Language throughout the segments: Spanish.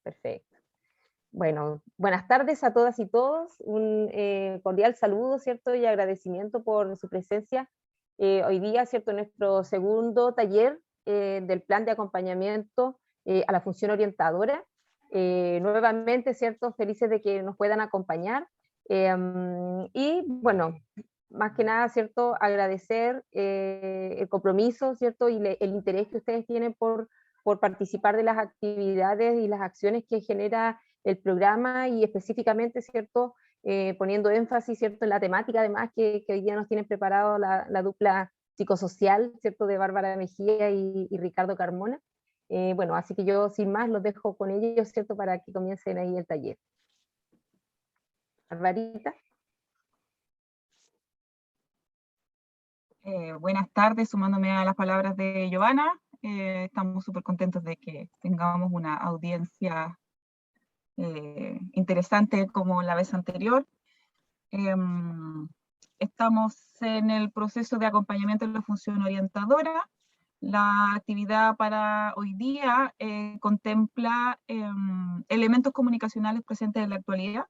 Perfecto. Bueno, buenas tardes a todas y todos. Un cordial saludo, ¿cierto? Y agradecimiento por su presencia hoy día, ¿cierto? En nuestro segundo taller del plan de acompañamiento a la función orientadora. Nuevamente, ¿cierto? Felices de que nos puedan acompañar. Y bueno, más que nada, ¿cierto? Agradecer el compromiso, ¿cierto? Y el interés que ustedes tienen por participar de las actividades y las acciones que genera el programa y específicamente, ¿cierto? Poniendo énfasis, ¿cierto? En la temática además que hoy día nos tienen preparado la dupla psicosocial, ¿cierto? De Bárbara Mejía y Ricardo Carmona. Bueno, así que yo sin más los dejo con ellos, ¿cierto? Para que comiencen ahí el taller. Barbarita. Buenas tardes, sumándome a las palabras de Giovanna. Estamos súper contentos de que tengamos una audiencia interesante como la vez anterior. Estamos en el proceso de acompañamiento de la función orientadora. La actividad para hoy día contempla elementos comunicacionales presentes en la actualidad,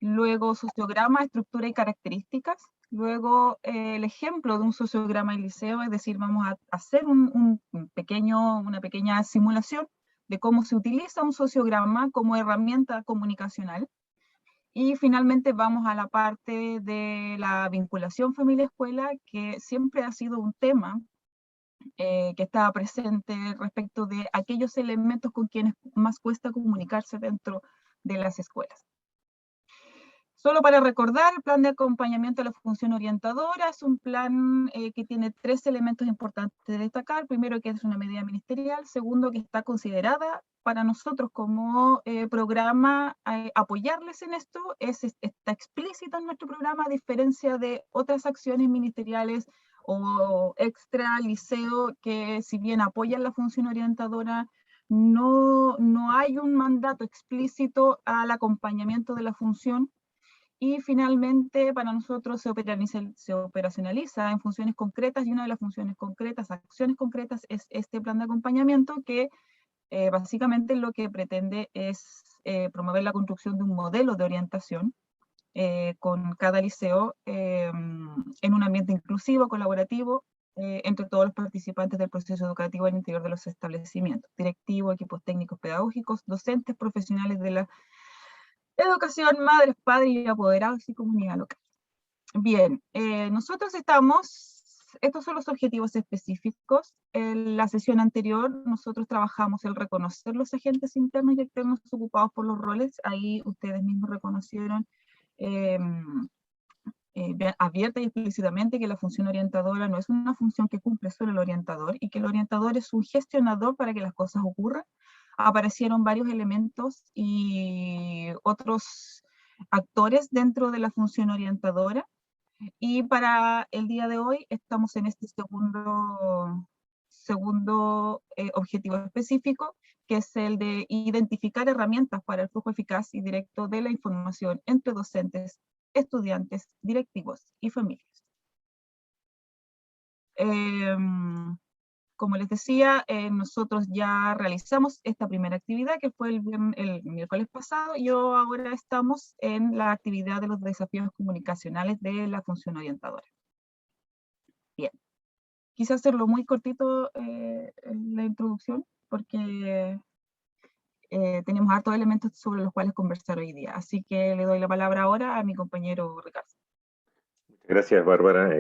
luego sociograma, estructura y características, luego el ejemplo de un sociograma en liceo, es decir, vamos a hacer una pequeña simulación de cómo se utiliza un sociograma como herramienta comunicacional. Y finalmente vamos a la parte de la vinculación familia-escuela, que siempre ha sido un tema que está presente respecto de aquellos elementos con quienes más cuesta comunicarse dentro de las escuelas. Solo para recordar, el plan de acompañamiento a la función orientadora es un plan que tiene 3 elementos importantes de destacar. Primero, que es una medida ministerial. Segundo, que está considerada para nosotros como programa apoyarles en esto. Está explícito en nuestro programa, a diferencia de otras acciones ministeriales o extra liceo que, si bien apoyan la función orientadora, no hay un mandato explícito al acompañamiento de la función. Y finalmente, para nosotros se operacionaliza en funciones concretas, y una de las funciones concretas, acciones concretas, es este plan de acompañamiento que básicamente lo que pretende es promover la construcción de un modelo de orientación con cada liceo en un ambiente inclusivo, colaborativo, entre todos los participantes del proceso educativo al interior de los establecimientos, directivos, equipos técnicos pedagógicos, docentes, profesionales de la educación, madres, padres y apoderados y comunidad local. Bien, nosotros estos son los objetivos específicos. En la sesión anterior nosotros trabajamos el reconocer los agentes internos y externos ocupados por los roles. Ahí ustedes mismos reconocieron abierta y explícitamente que la función orientadora no es una función que cumple solo el orientador, y que el orientador es un gestionador para que las cosas ocurran. Aparecieron varios elementos y otros actores dentro de la función orientadora, y para el día de hoy estamos en este segundo objetivo específico, que es el de identificar herramientas para el flujo eficaz y directo de la información entre docentes, estudiantes, directivos y familias. Como les decía, nosotros ya realizamos esta primera actividad, que fue el miércoles pasado, y ahora estamos en la actividad de los desafíos comunicacionales de la función orientadora. Bien, quise hacerlo muy cortito en la introducción, porque tenemos hartos elementos sobre los cuales conversar hoy día. Así que le doy la palabra ahora a mi compañero Ricardo. Gracias, Bárbara.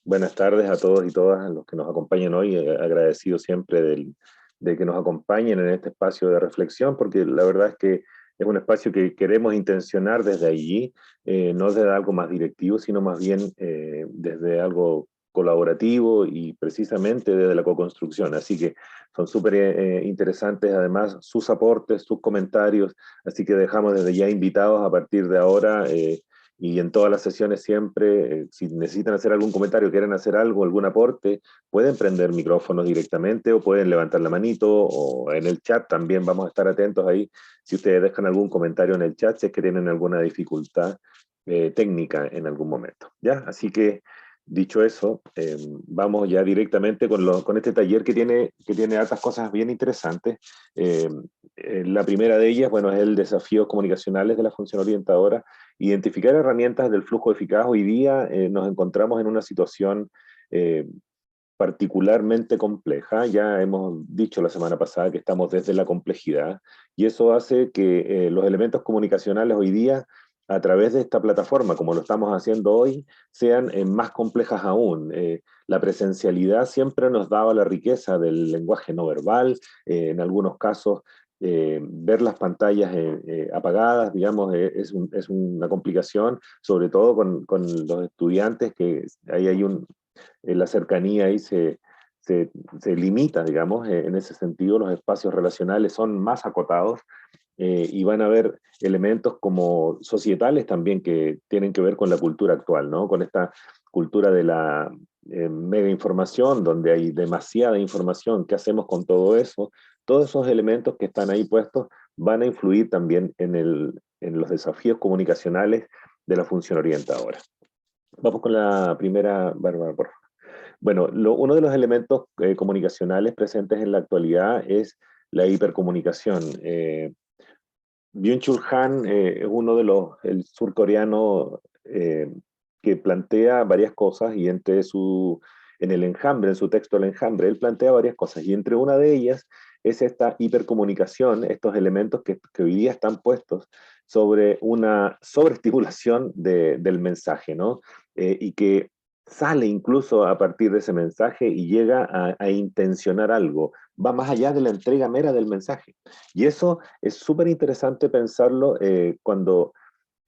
Buenas tardes a todos y todas los que nos acompañan hoy. Agradecido siempre de que nos acompañen en este espacio de reflexión, porque la verdad es que es un espacio que queremos intencionar desde allí, no desde algo más directivo, sino más bien desde algo colaborativo y precisamente desde la co-construcción. Así que son súper interesantes además sus aportes, sus comentarios, así que dejamos desde ya invitados a partir de ahora y en todas las sesiones siempre, si necesitan hacer algún comentario, quieren hacer algo, algún aporte, pueden prender micrófonos directamente o pueden levantar la manito, o en el chat también vamos a estar atentos ahí si ustedes dejan algún comentario en el chat, si es que tienen alguna dificultad técnica en algún momento. ¿Ya? Así que, dicho eso, vamos ya directamente con este taller que tiene hartas cosas bien interesantes. La primera de ellas, bueno, es el desafío comunicacionales de la función orientadora. Identificar herramientas del flujo eficaz. Hoy día nos encontramos en una situación particularmente compleja. Ya hemos dicho la semana pasada que estamos desde la complejidad, y eso hace que los elementos comunicacionales hoy día, a través de esta plataforma, como lo estamos haciendo hoy, sean más complejas aún. La presencialidad siempre nos daba la riqueza del lenguaje no verbal, en algunos casos ver las pantallas apagadas, digamos, es una complicación, sobre todo con los estudiantes, que ahí hay la cercanía ahí se limita, digamos, en ese sentido los espacios relacionales son más acotados, y van a haber elementos como societales también que tienen que ver con la cultura actual, ¿no? Con esta cultura de la mega información, donde hay demasiada información. ¿Qué hacemos con todo eso? Todos esos elementos que están ahí puestos van a influir también en los desafíos comunicacionales de la función orientadora. Vamos con la primera, Bárbara, por favor. Bueno, uno de los elementos comunicacionales presentes en la actualidad es la hipercomunicación. Byung-Chul Han es uno de el surcoreano que plantea varias cosas, y en el enjambre, en su texto El enjambre, él plantea varias cosas, y entre una de ellas es esta hipercomunicación, estos elementos que hoy día están puestos sobre una sobreestimulación del mensaje, ¿no? Y que sale incluso a partir de ese mensaje y llega a intencionar algo, va más allá de la entrega mera del mensaje. Y eso es súper interesante pensarlo cuando,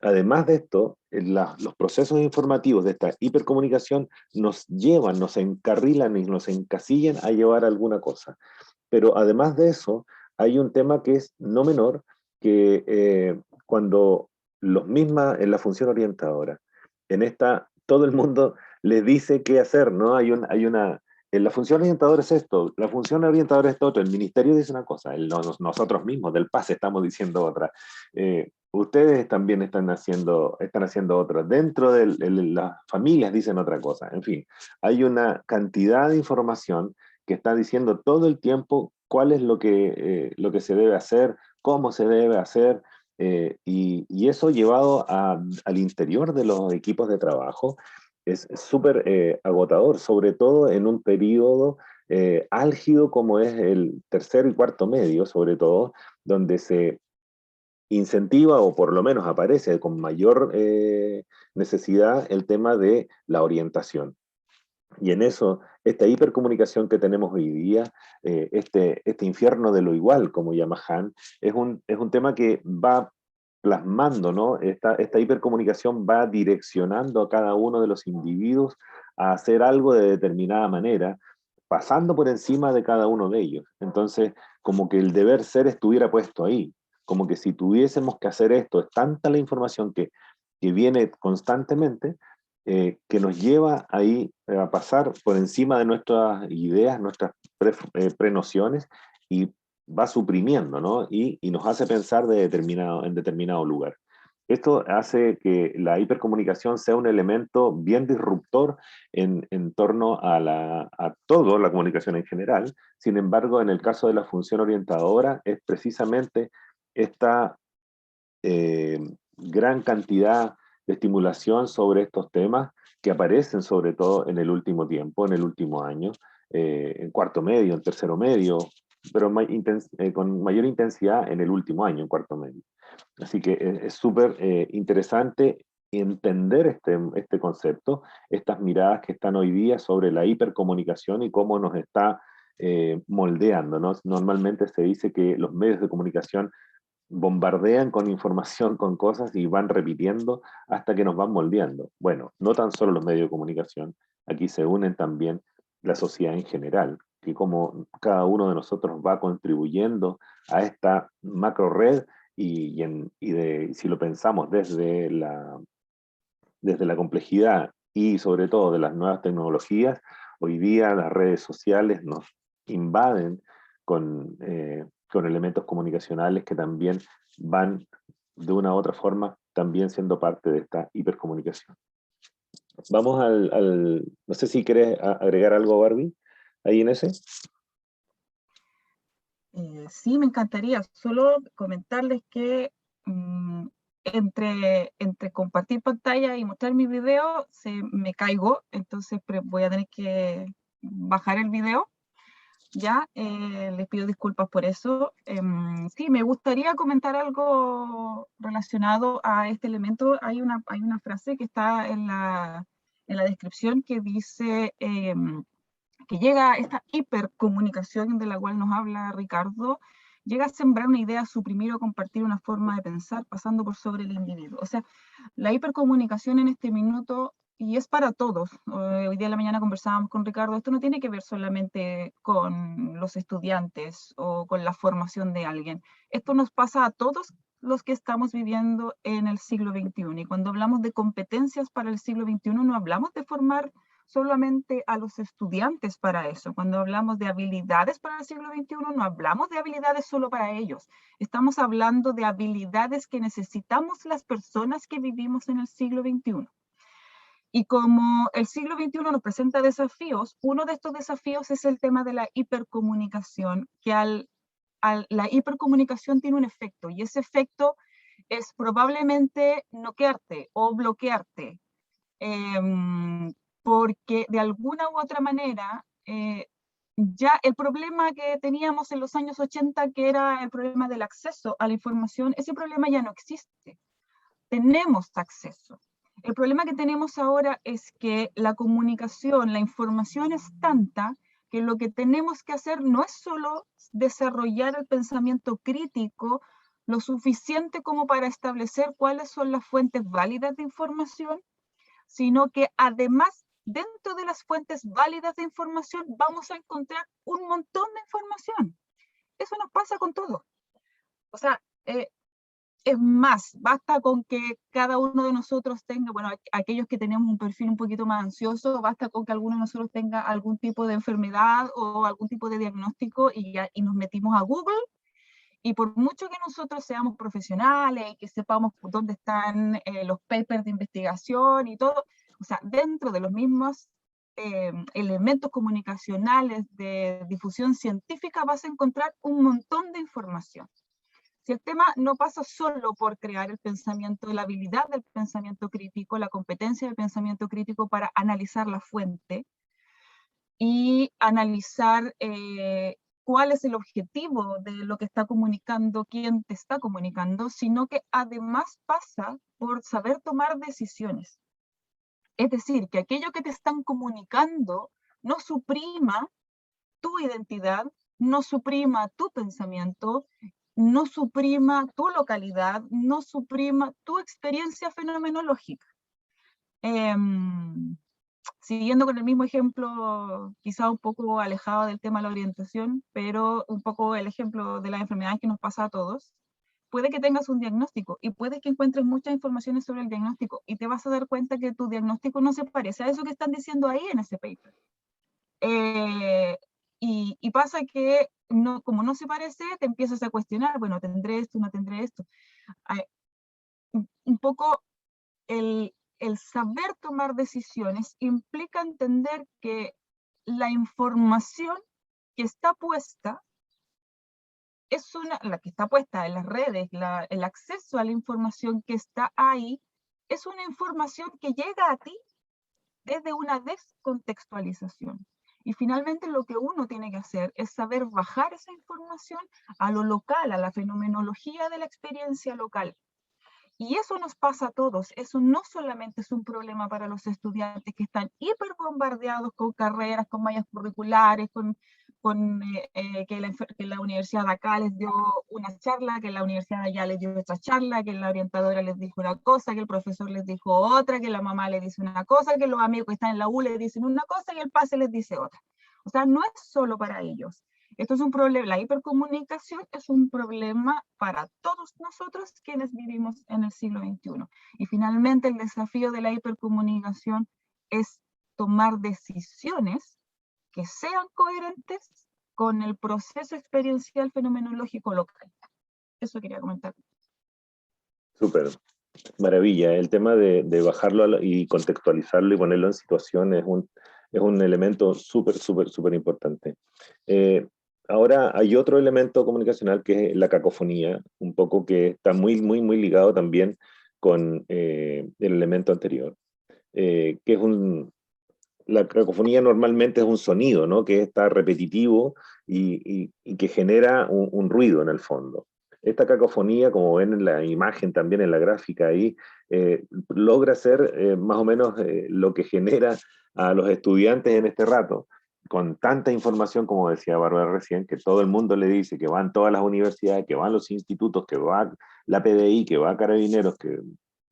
además de esto, los procesos informativos de esta hipercomunicación nos llevan, nos encarrilan y nos encasillan a llevar alguna cosa. Pero además de eso, hay un tema que es no menor, que cuando en la función orientadora, todo el mundo le dice qué hacer, ¿no? En la función orientadora es esto, la función orientadora es esto, el ministerio dice una cosa, nosotros mismos del PAS estamos diciendo otra. Ustedes también están haciendo otra. Dentro de las familias dicen otra cosa. En fin, hay una cantidad de información que está diciendo todo el tiempo cuál es lo que se debe hacer, cómo se debe hacer, y eso llevado al interior de los equipos de trabajo es súper agotador, sobre todo en un periodo álgido como es el tercero y cuarto medio, sobre todo, donde se incentiva, o por lo menos aparece con mayor necesidad, el tema de la orientación. Y en eso, esta hipercomunicación que tenemos hoy día, este infierno de lo igual, como llama Han, es un tema que va plasmando, ¿no? Esta hipercomunicación va direccionando a cada uno de los individuos a hacer algo de determinada manera, pasando por encima de cada uno de ellos. Entonces, como que el deber ser estuviera puesto ahí, como que si tuviésemos que hacer esto, es tanta la información que viene constantemente, que nos lleva ahí a pasar por encima de nuestras ideas, nuestras prenociones, y va suprimiendo, ¿no? Y nos hace pensar en determinado lugar. Esto hace que la hipercomunicación sea un elemento bien disruptor en torno a toda la comunicación en general. Sin embargo, en el caso de la función orientadora, es precisamente esta gran cantidad de estimulación sobre estos temas que aparecen sobre todo en el último tiempo, en el último año, en cuarto medio, en tercero medio, pero con mayor intensidad en el último año, en cuarto medio. Así que es súper interesante entender este concepto, estas miradas que están hoy día sobre la hipercomunicación y cómo nos está moldeando, ¿no? Normalmente se dice que los medios de comunicación bombardean con información, con cosas, y van repitiendo hasta que nos van moldeando. Bueno, no tan solo los medios de comunicación, aquí se unen también la sociedad en general, que como cada uno de nosotros va contribuyendo a esta macro red, si lo pensamos desde la complejidad y sobre todo de las nuevas tecnologías, hoy día las redes sociales nos invaden con elementos comunicacionales que también van de una u otra forma también siendo parte de esta hipercomunicación. Vamos no sé si querés agregar algo, Barbie, ahí en ese. Sí, me encantaría. Solo comentarles que entre compartir pantalla y mostrar mi video, me caigo, entonces voy a tener que bajar el video. Ya, les pido disculpas por eso. Sí, me gustaría comentar algo relacionado a este elemento. Hay una frase que está en la descripción que dice que llega esta hipercomunicación de la cual nos habla Ricardo, llega a sembrar una idea, suprimir o compartir una forma de pensar, pasando por sobre el individuo. O sea, la hipercomunicación en este minuto, y es para todos, hoy día en la mañana conversábamos con Ricardo, esto no tiene que ver solamente con los estudiantes o con la formación de alguien, esto nos pasa a todos los que estamos viviendo en el siglo XXI. Y cuando hablamos de competencias para el siglo XXI, no hablamos de formar solamente a los estudiantes para eso. Cuando hablamos de habilidades para el siglo XXI, no hablamos de habilidades solo para ellos. Estamos hablando de habilidades que necesitamos las personas que vivimos en el siglo XXI. Y como el siglo XXI nos presenta desafíos, uno de estos desafíos es el tema de la hipercomunicación, que la hipercomunicación tiene un efecto, y ese efecto es probablemente noquearte o bloquearte. Porque de alguna u otra manera, ya el problema que teníamos en los años 80, que era el problema del acceso a la información, ese problema ya no existe. Tenemos acceso. El problema que tenemos ahora es que la comunicación, la información es tanta que lo que tenemos que hacer no es solo desarrollar el pensamiento crítico lo suficiente como para establecer cuáles son las fuentes válidas de información, sino que además dentro de las fuentes válidas de información vamos a encontrar un montón de información. Eso nos pasa con todo. O sea, es más, basta con que cada uno de nosotros tenga, bueno, aquellos que tenemos un perfil un poquito más ansioso, basta con que alguno de nosotros tenga algún tipo de enfermedad o algún tipo de diagnóstico y nos metimos a Google. Y por mucho que nosotros seamos profesionales y que sepamos dónde están los papers de investigación y todo, o sea, dentro de los mismos elementos comunicacionales de difusión científica vas a encontrar un montón de información. Si el tema no pasa solo por crear el pensamiento, la habilidad del pensamiento crítico, la competencia del pensamiento crítico para analizar la fuente y analizar cuál es el objetivo de lo que está comunicando, quién te está comunicando, sino que además pasa por saber tomar decisiones. Es decir, que aquello que te están comunicando no suprima tu identidad, no suprima tu pensamiento, no suprima tu localidad, no suprima tu experiencia fenomenológica. Siguiendo con el mismo ejemplo, quizá un poco alejado del tema de la orientación, pero un poco el ejemplo de las enfermedades que nos pasa a todos, puede que tengas un diagnóstico y puede que encuentres muchas informaciones sobre el diagnóstico y te vas a dar cuenta que tu diagnóstico no se parece a eso que están diciendo ahí en ese paper. Y pasa que como no se parece, te empiezas a cuestionar, bueno, ¿tendré esto, no tendré esto? Un poco el saber tomar decisiones implica entender que la información que está puesta es la que está puesta en las redes, el acceso a la información que está ahí, es una información que llega a ti desde una descontextualización. Y finalmente lo que uno tiene que hacer es saber bajar esa información a lo local, a la fenomenología de la experiencia local. Y eso nos pasa a todos. Eso no solamente es un problema para los estudiantes que están hiperbombardeados con carreras, con mallas curriculares, que la universidad de acá les dio una charla, que la universidad de allá les dio otra charla, que la orientadora les dijo una cosa, que el profesor les dijo otra, que la mamá les dice una cosa, que los amigos que están en la U les dicen una cosa y el PASE les dice otra. O sea, no es solo para ellos. Esto es un problema, la hipercomunicación es un problema para todos nosotros quienes vivimos en el siglo XXI. Y finalmente el desafío de la hipercomunicación es tomar decisiones que sean coherentes con el proceso experiencial fenomenológico local. Eso quería comentar. Súper, maravilla. El tema de bajarlo y contextualizarlo y ponerlo en situación es un elemento súper importante. Ahora hay otro elemento comunicacional que es la cacofonía, un poco que está muy ligado también con el elemento anterior, que es la cacofonía normalmente es un sonido, ¿no? Que está repetitivo y que genera un ruido en el fondo. Esta cacofonía, como ven en la imagen, también en la gráfica ahí, logra ser más o menos lo que genera a los estudiantes en este rato, con tanta información, como decía Bárbara recién, que todo el mundo le dice que van todas las universidades, que van los institutos, que va la PDI, que va Carabineros, que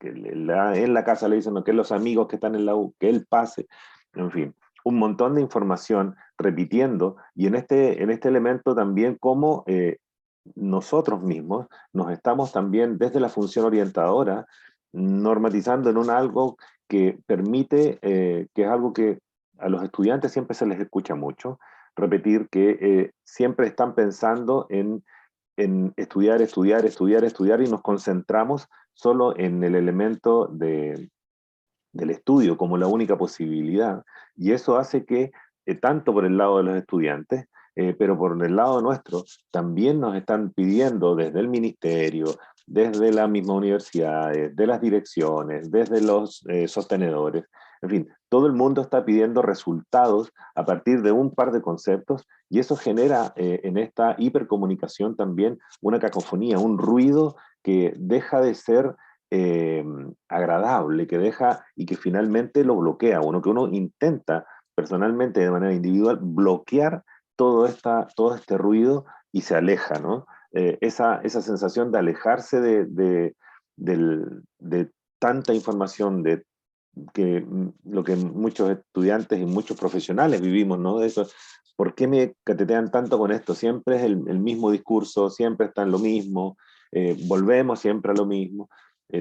en la casa le dicen que los amigos que están en la U, que él pase, en fin, un montón de información repitiendo, y en este elemento también cómo nosotros mismos nos estamos también desde la función orientadora normatizando en algo que permite, que es algo que a los estudiantes siempre se les escucha mucho, repetir que siempre están pensando en estudiar, estudiar, estudiar, estudiar, y nos concentramos solo en el elemento del estudio como la única posibilidad, y eso hace que, tanto por el lado de los estudiantes, pero por el lado nuestro, también nos están pidiendo desde el ministerio, desde la misma universidad, de las direcciones, desde los sostenedores, en fin, todo el mundo está pidiendo resultados a partir de un par de conceptos, y eso genera en esta hipercomunicación también una cacofonía, un ruido que deja de ser agradable, que deja y que finalmente lo bloquea uno, que uno intenta personalmente de manera individual bloquear todo este ruido y se aleja, ¿no? Esa sensación de alejarse de tanta información, de que lo que muchos estudiantes y muchos profesionales vivimos, ¿no? De eso, ¿por qué me catetean tanto con esto? Siempre es el mismo discurso, siempre está en lo mismo, volvemos siempre a lo mismo.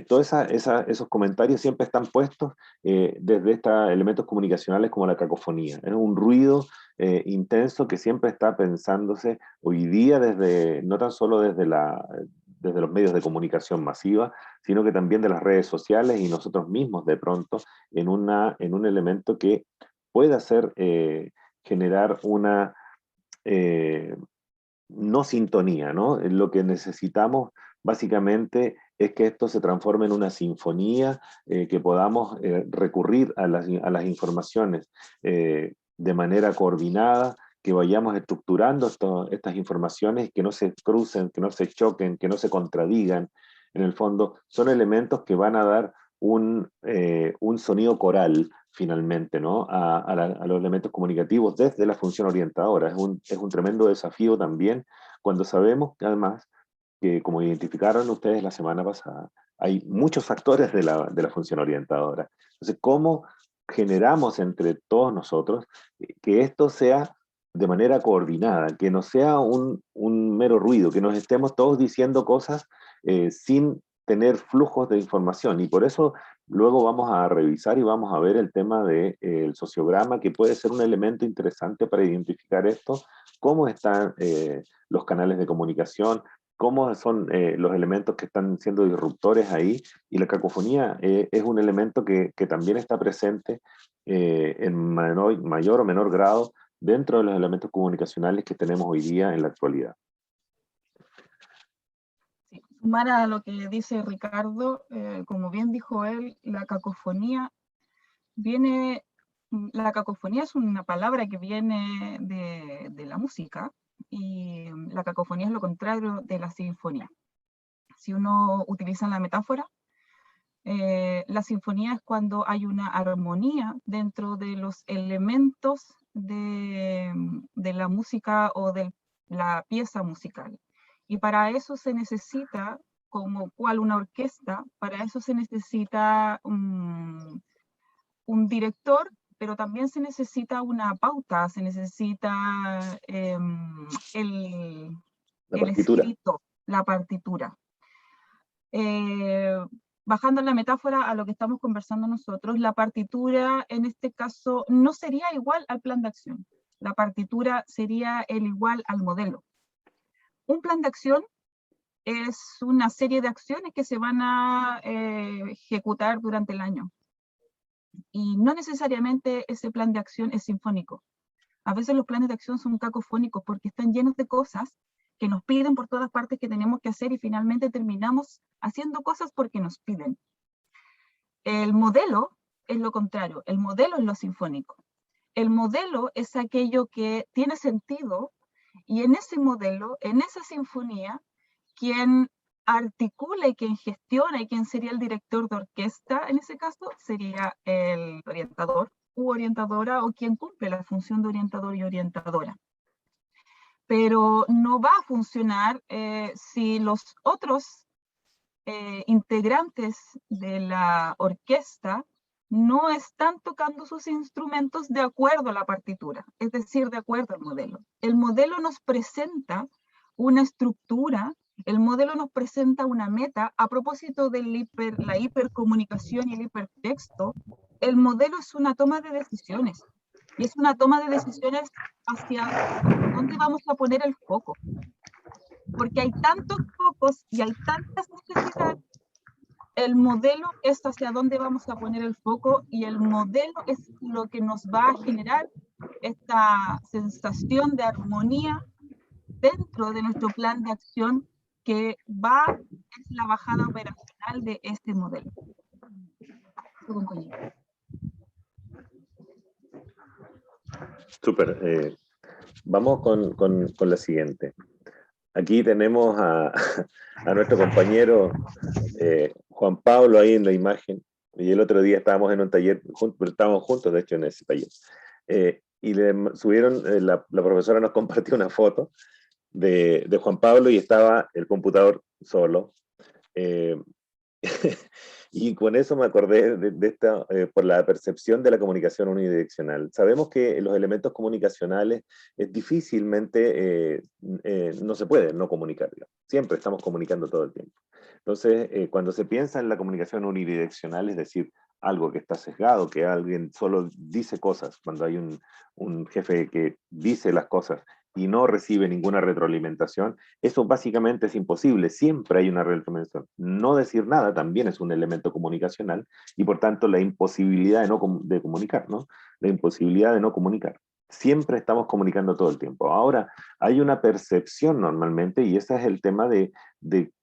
Todos esos comentarios siempre están puestos desde estos elementos comunicacionales como la cacofonía. Es un ruido intenso que siempre está pensándose hoy día desde, no tan solo desde los medios de comunicación masiva, sino que también de las redes sociales y nosotros mismos de pronto en un elemento que pueda hacer generar una no sintonía, ¿no? Lo que necesitamos básicamente es que esto se transforme en una sinfonía, que podamos recurrir a las informaciones de manera coordinada, que vayamos estructurando estas informaciones, que no se crucen, que no se choquen, que no se contradigan. En el fondo, son elementos que van a dar un sonido coral, finalmente, ¿no? A los elementos comunicativos desde la función orientadora. Es un tremendo desafío también, cuando sabemos que además, que como identificaron ustedes la semana pasada, hay muchos factores de la función orientadora. Entonces, ¿cómo generamos entre todos nosotros que esto sea de manera coordinada, que no sea un mero ruido, que nos estemos todos diciendo cosas sin tener flujos de información? Y por eso luego vamos a revisar y vamos a ver el tema del sociograma, que puede ser un elemento interesante para identificar esto, cómo están los canales de comunicación, cómo son los elementos que están siendo disruptores ahí, y la cacofonía es un elemento que también está presente en mayor o menor grado dentro de los elementos comunicacionales que tenemos hoy día en la actualidad. Sí, sumar a lo que dice Ricardo, como bien dijo él, la cacofonía es una palabra que viene de la música, y la cacofonía es lo contrario de la sinfonía. Si uno utiliza la metáfora, la sinfonía es cuando hay una armonía dentro de los elementos de la música o de la pieza musical. Y para eso se necesita, como cual una orquesta, para eso se necesita un director, pero también se necesita una pauta, se necesita el Partitura. escrito, la partitura. Bajando la metáfora a lo que estamos conversando nosotros, la partitura en este caso no sería igual al plan de acción. La partitura sería el igual al modelo. Un plan de acción es una serie de acciones que se van a ejecutar durante el año. Y no necesariamente ese plan de acción es sinfónico. A veces los planes de acción son cacofónicos porque están llenos de cosas que nos piden por todas partes que tenemos que hacer y finalmente terminamos haciendo cosas porque nos piden. El modelo es lo contrario, el modelo es lo sinfónico. El modelo es aquello que tiene sentido y en ese modelo, en esa sinfonía, quien articula y quien gestiona y quien sería el director de orquesta, en ese caso, sería el orientador u orientadora o quien cumple la función de orientador y orientadora. Pero no va a funcionar si los otros integrantes de la orquesta no están tocando sus instrumentos de acuerdo a la partitura, es decir, de acuerdo al modelo. El modelo nos presenta una estructura, el modelo nos presenta una meta. A propósito de la hipercomunicación y el hipertexto, el modelo es una toma de decisiones, y es una toma de decisiones hacia dónde vamos a poner el foco. Porque hay tantos focos y hay tantas necesidades. El modelo es hacia dónde vamos a poner el foco y el modelo es lo que nos va a generar esta sensación de armonía dentro de nuestro plan de acción que es la bajada operacional de este modelo. Súper. Vamos con la siguiente. Aquí tenemos a nuestro compañero Juan Pablo ahí en la imagen, y el otro día estábamos en un taller, estábamos juntos de hecho en ese taller, y le subieron, la profesora nos compartió una foto de Juan Pablo y estaba el computador solo. Y con eso me acordé de esta, por la percepción de la comunicación unidireccional. Sabemos que los elementos comunicacionales difícilmente no se pueden no comunicar. Digamos. Siempre estamos comunicando todo el tiempo. Entonces, cuando se piensa en la comunicación unidireccional, es decir, algo que está sesgado, que alguien solo dice cosas, cuando hay un jefe que dice las cosas y no recibe ninguna retroalimentación, eso básicamente es imposible, siempre hay una retroalimentación. No decir nada también es un elemento comunicacional y por tanto la imposibilidad de comunicar, ¿no? La imposibilidad de no comunicar. Siempre estamos comunicando todo el tiempo. Ahora, hay una percepción normalmente, y ese es el tema de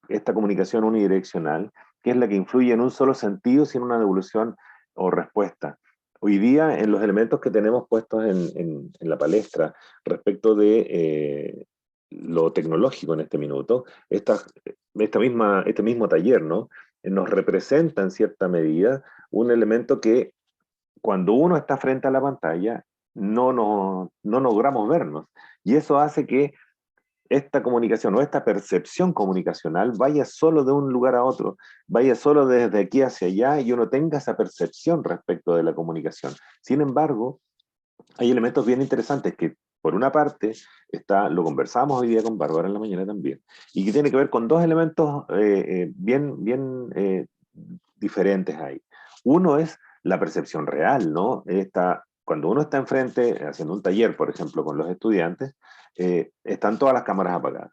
esta comunicación unidireccional, que es la que influye en un solo sentido sin una devolución o respuesta. Hoy día, en los elementos que tenemos puestos en la palestra respecto de lo tecnológico en este minuto, este mismo taller, ¿no? Nos representa en cierta medida un elemento que cuando uno está frente a la pantalla no logramos vernos. Y eso hace que esta comunicación o esta percepción comunicacional vaya solo de un lugar a otro, vaya solo desde aquí hacia allá y uno tenga esa percepción respecto de la comunicación. Sin embargo, hay elementos bien interesantes que, por una parte, lo conversamos hoy día con Bárbara en la mañana también, y que tiene que ver con dos elementos bien diferentes ahí. Uno es la percepción real, ¿no? Cuando uno está enfrente, haciendo un taller, por ejemplo, con los estudiantes, están todas las cámaras apagadas.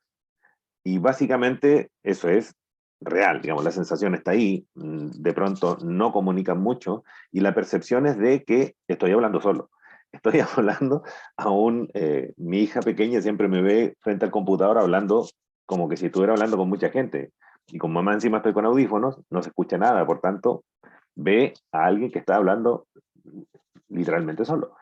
Y básicamente eso es real, digamos, la sensación está ahí, de pronto no comunican mucho, y la percepción es de que estoy hablando solo. Estoy hablando mi hija pequeña siempre me ve frente al computador hablando como que si estuviera hablando con mucha gente. Y con mamá encima estoy con audífonos, no se escucha nada, por tanto, ve a alguien que está hablando literalmente solo.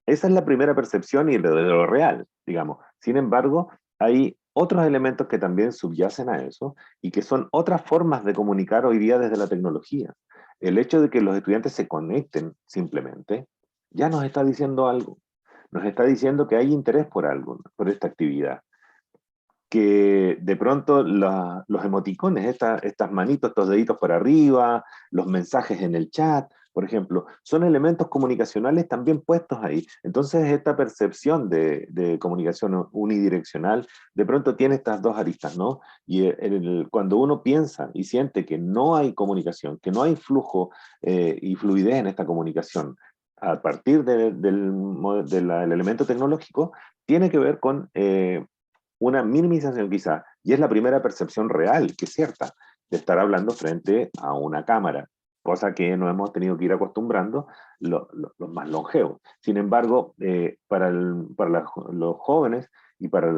Esa es la primera percepción y de lo real, digamos. Sin embargo, hay otros elementos que también subyacen a eso y que son otras formas de comunicar hoy día desde la tecnología. El hecho de que los estudiantes se conecten simplemente ya nos está diciendo algo. Nos está diciendo que hay interés por algo, por esta actividad. Que de pronto los emoticones, estas manitos, estos deditos por arriba, los mensajes en el chat, por ejemplo, son elementos comunicacionales también puestos ahí. Entonces esta percepción de comunicación unidireccional de pronto tiene estas dos aristas, ¿no? Y cuando uno piensa y siente que no hay comunicación, que no hay flujo y fluidez en esta comunicación, a partir del elemento tecnológico, tiene que ver con una minimización quizá, y es la primera percepción real, que es cierta, de estar hablando frente a una cámara. cosa que nos hemos tenido que ir acostumbrando los más longevos. Sin embargo, para los jóvenes y para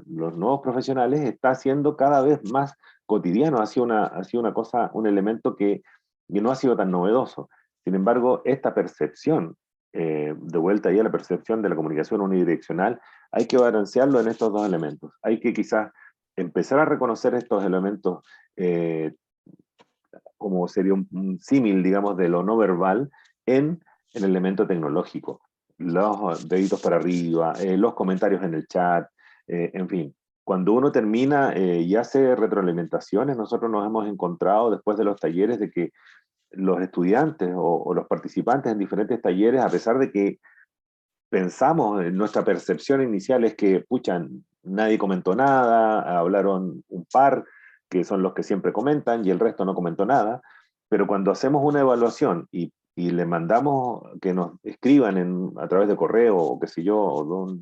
los nuevos profesionales está siendo cada vez más cotidiano, ha sido una cosa, un elemento que no ha sido tan novedoso. Sin embargo, esta percepción, de vuelta ya a la percepción de la comunicación unidireccional, hay que balancearlo en estos dos elementos. Hay que quizás empezar a reconocer estos elementos, como sería un símil, digamos, de lo no verbal en el elemento tecnológico. Los deditos para arriba, los comentarios en el chat, en fin. Cuando uno termina y hace retroalimentaciones, nosotros nos hemos encontrado después de los talleres de que los estudiantes o los participantes en diferentes talleres, a pesar de que pensamos, en nuestra percepción inicial es que, pucha, nadie comentó nada, hablaron un par, que son los que siempre comentan, y el resto no comentó nada, pero cuando hacemos una evaluación y le mandamos que nos escriban a través de correo, o qué sé yo,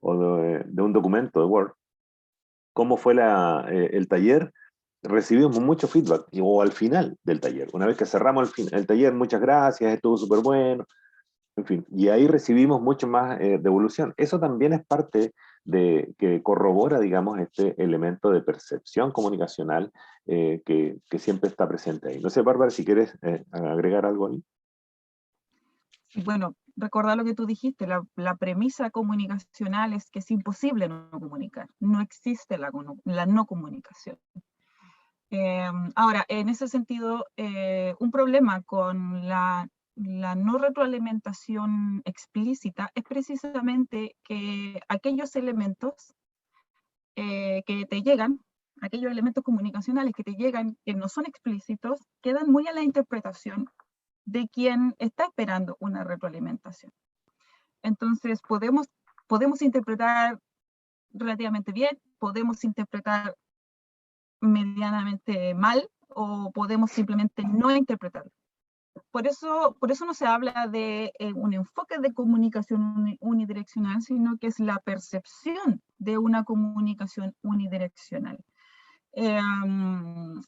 de un documento de Word, cómo fue el taller, recibimos mucho feedback, o al final del taller. Una vez que cerramos el taller, muchas gracias, estuvo súper bueno, en fin, y ahí recibimos mucho más devolución. Eso también es parte de que corrobora, digamos, este elemento de percepción comunicacional que siempre está presente ahí. No sé, Bárbara, si quieres agregar algo ahí. Y bueno, recordar lo que tú dijiste, la premisa comunicacional es que es imposible no comunicar, no existe la no comunicación. Ahora, en ese sentido, un problema con la no retroalimentación explícita es precisamente que aquellos elementos que te llegan, aquellos elementos comunicacionales que te llegan, que no son explícitos, quedan muy a la interpretación de quien está esperando una retroalimentación. Entonces, podemos interpretar relativamente bien, podemos interpretar medianamente mal, o podemos simplemente no interpretarlo. Por eso no se habla de un enfoque de comunicación unidireccional, sino que es la percepción de una comunicación unidireccional. Un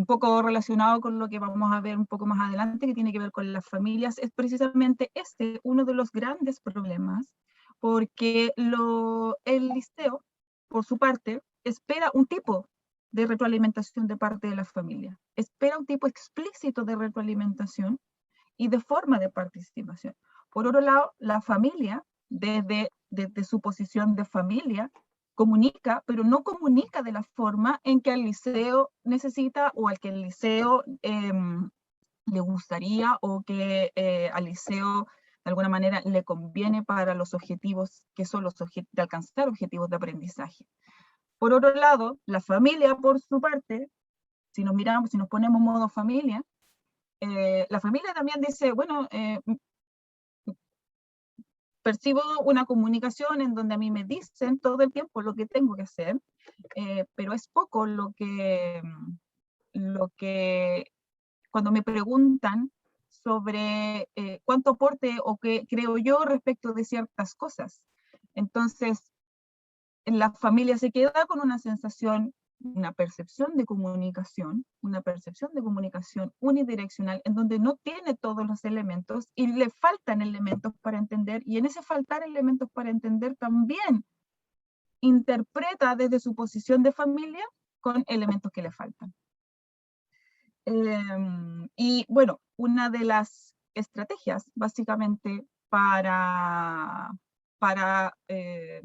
poco relacionado con lo que vamos a ver un poco más adelante, que tiene que ver con las familias, es precisamente uno de los grandes problemas, porque el liceo, por su parte, espera un tipo de retroalimentación de parte de la familia, espera un tipo explícito de retroalimentación y de forma de participación. Por otro lado, la familia, desde su posición de familia, comunica, pero no comunica de la forma en que el liceo necesita, o al que el liceo le gustaría, o que al liceo de alguna manera le conviene para los objetivos que son de alcanzar objetivos de aprendizaje. Por otro lado, la familia, por su parte, si nos ponemos modo familia, la familia también dice, bueno, percibo una comunicación en donde a mí me dicen todo el tiempo lo que tengo que hacer, pero es poco lo que cuando me preguntan sobre cuánto aporte o qué creo yo respecto de ciertas cosas. Entonces, la familia se queda con una sensación, una percepción de comunicación unidireccional, en donde no tiene todos los elementos y le faltan elementos para entender, y en ese faltar elementos para entender también interpreta desde su posición de familia con elementos que le faltan. Y bueno, una de las estrategias básicamente para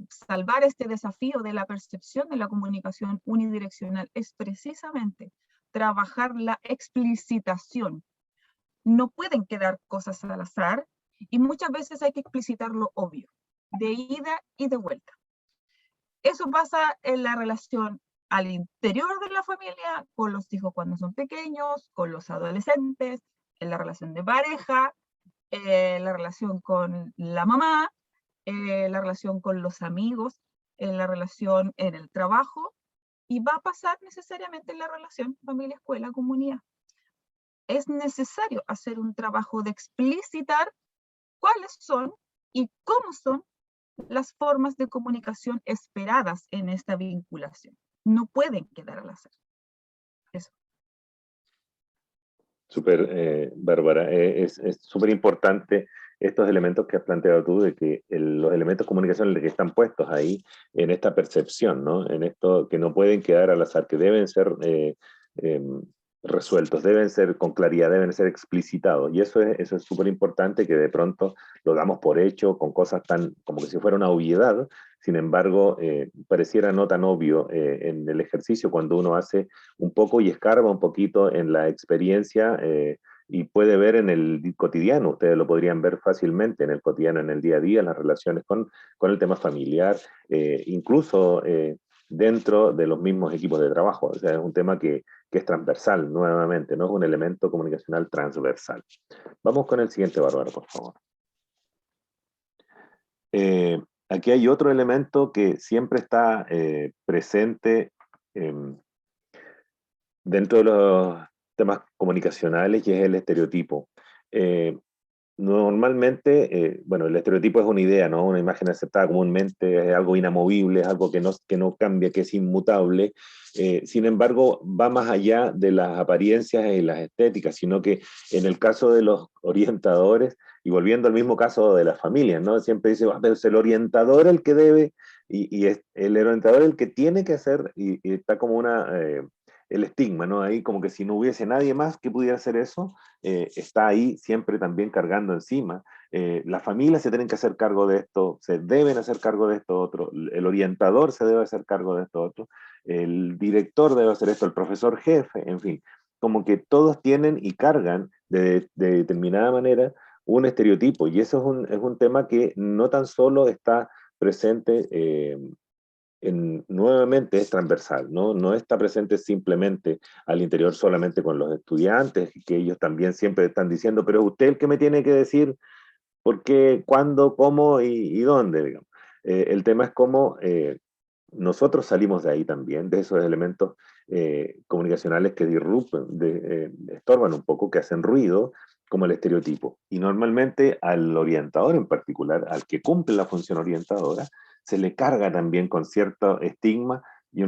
salvar este desafío de la percepción de la comunicación unidireccional es precisamente trabajar la explicitación. No pueden quedar cosas al azar, y muchas veces hay que explicitar lo obvio, de ida y de vuelta. Eso pasa en la relación al interior de la familia, con los hijos cuando son pequeños, con los adolescentes, en la relación de pareja, la relación con la mamá, la relación con los amigos, la relación en el trabajo, y va a pasar necesariamente en la relación familia, escuela, comunidad. Es necesario hacer un trabajo de explicitar cuáles son y cómo son las formas de comunicación esperadas en esta vinculación. No pueden quedar al azar. Eso. Súper, Bárbara. Es súper importante estos elementos que has planteado tú, de que los elementos comunicacionales que están puestos ahí en esta percepción, ¿no? En esto que no pueden quedar al azar, que deben ser eh, resueltos, deben ser con claridad, deben ser explicitados. Y eso es súper importante, que de pronto lo damos por hecho con cosas tan como que si fuera una obviedad. Sin embargo, pareciera no tan obvio en el ejercicio cuando uno hace un poco y escarba un poquito en la experiencia y puede ver en el cotidiano. Ustedes lo podrían ver fácilmente en el cotidiano, en el día a día, en las relaciones con el tema familiar, incluso dentro de los mismos equipos de trabajo. O sea, es un tema que es transversal, nuevamente, no es un elemento comunicacional transversal. Vamos con el siguiente, Bárbara, por favor. Aquí hay otro elemento que siempre está presente dentro de los temas comunicacionales, y es el estereotipo. Normalmente, bueno, el estereotipo es una idea, ¿no? Una imagen aceptada comúnmente, es algo inamovible, es algo que no cambia, que es inmutable. Sin embargo, va más allá de las apariencias y las estéticas, sino que en el caso de los orientadores, y volviendo al mismo caso de las familias, ¿no? Siempre dice, pero es el orientador el que debe, y es el orientador el que tiene que hacer, y está como el estigma, ¿no? Ahí como que si no hubiese nadie más que pudiera hacer eso, está ahí siempre también cargando encima. Las familias se tienen que hacer cargo de esto, se deben hacer cargo de esto otro, el orientador se debe hacer cargo de esto otro, el director debe hacer esto, el profesor jefe, en fin, como que todos tienen y cargan de determinada manera un estereotipo, y eso es un tema que no tan solo está presente nuevamente es transversal, ¿no? No está presente simplemente al interior solamente con los estudiantes, que ellos también siempre están diciendo, pero usted el que me tiene que decir por qué, cuándo, cómo y dónde, digamos. El tema es cómo nosotros salimos de ahí también, de esos elementos comunicacionales que disrumpen, estorban un poco, que hacen ruido, como el estereotipo. Y normalmente al orientador en particular, al que cumple la función orientadora, se le carga también con cierto estigma y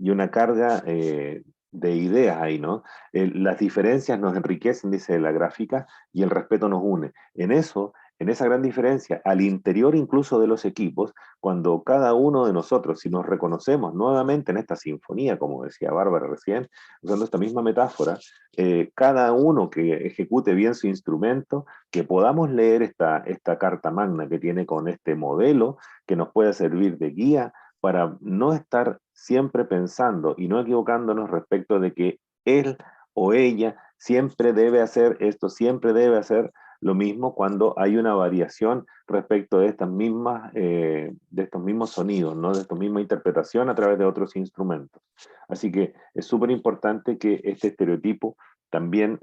una carga de ideas ahí, ¿no? Las diferencias nos enriquecen, dice la gráfica, y el respeto nos une. En esa gran diferencia, al interior incluso de los equipos, cuando cada uno de nosotros, si nos reconocemos nuevamente en esta sinfonía, como decía Bárbara recién, usando esta misma metáfora, cada uno que ejecute bien su instrumento, que podamos leer esta carta magna que tiene con este modelo, que nos pueda servir de guía para no estar siempre pensando y no equivocándonos respecto de que él o ella siempre debe hacer esto, siempre debe hacer lo mismo, cuando hay una variación respecto de de estos mismos sonidos, ¿no? De esta misma interpretación a través de otros instrumentos. Así que es súper importante que este estereotipo también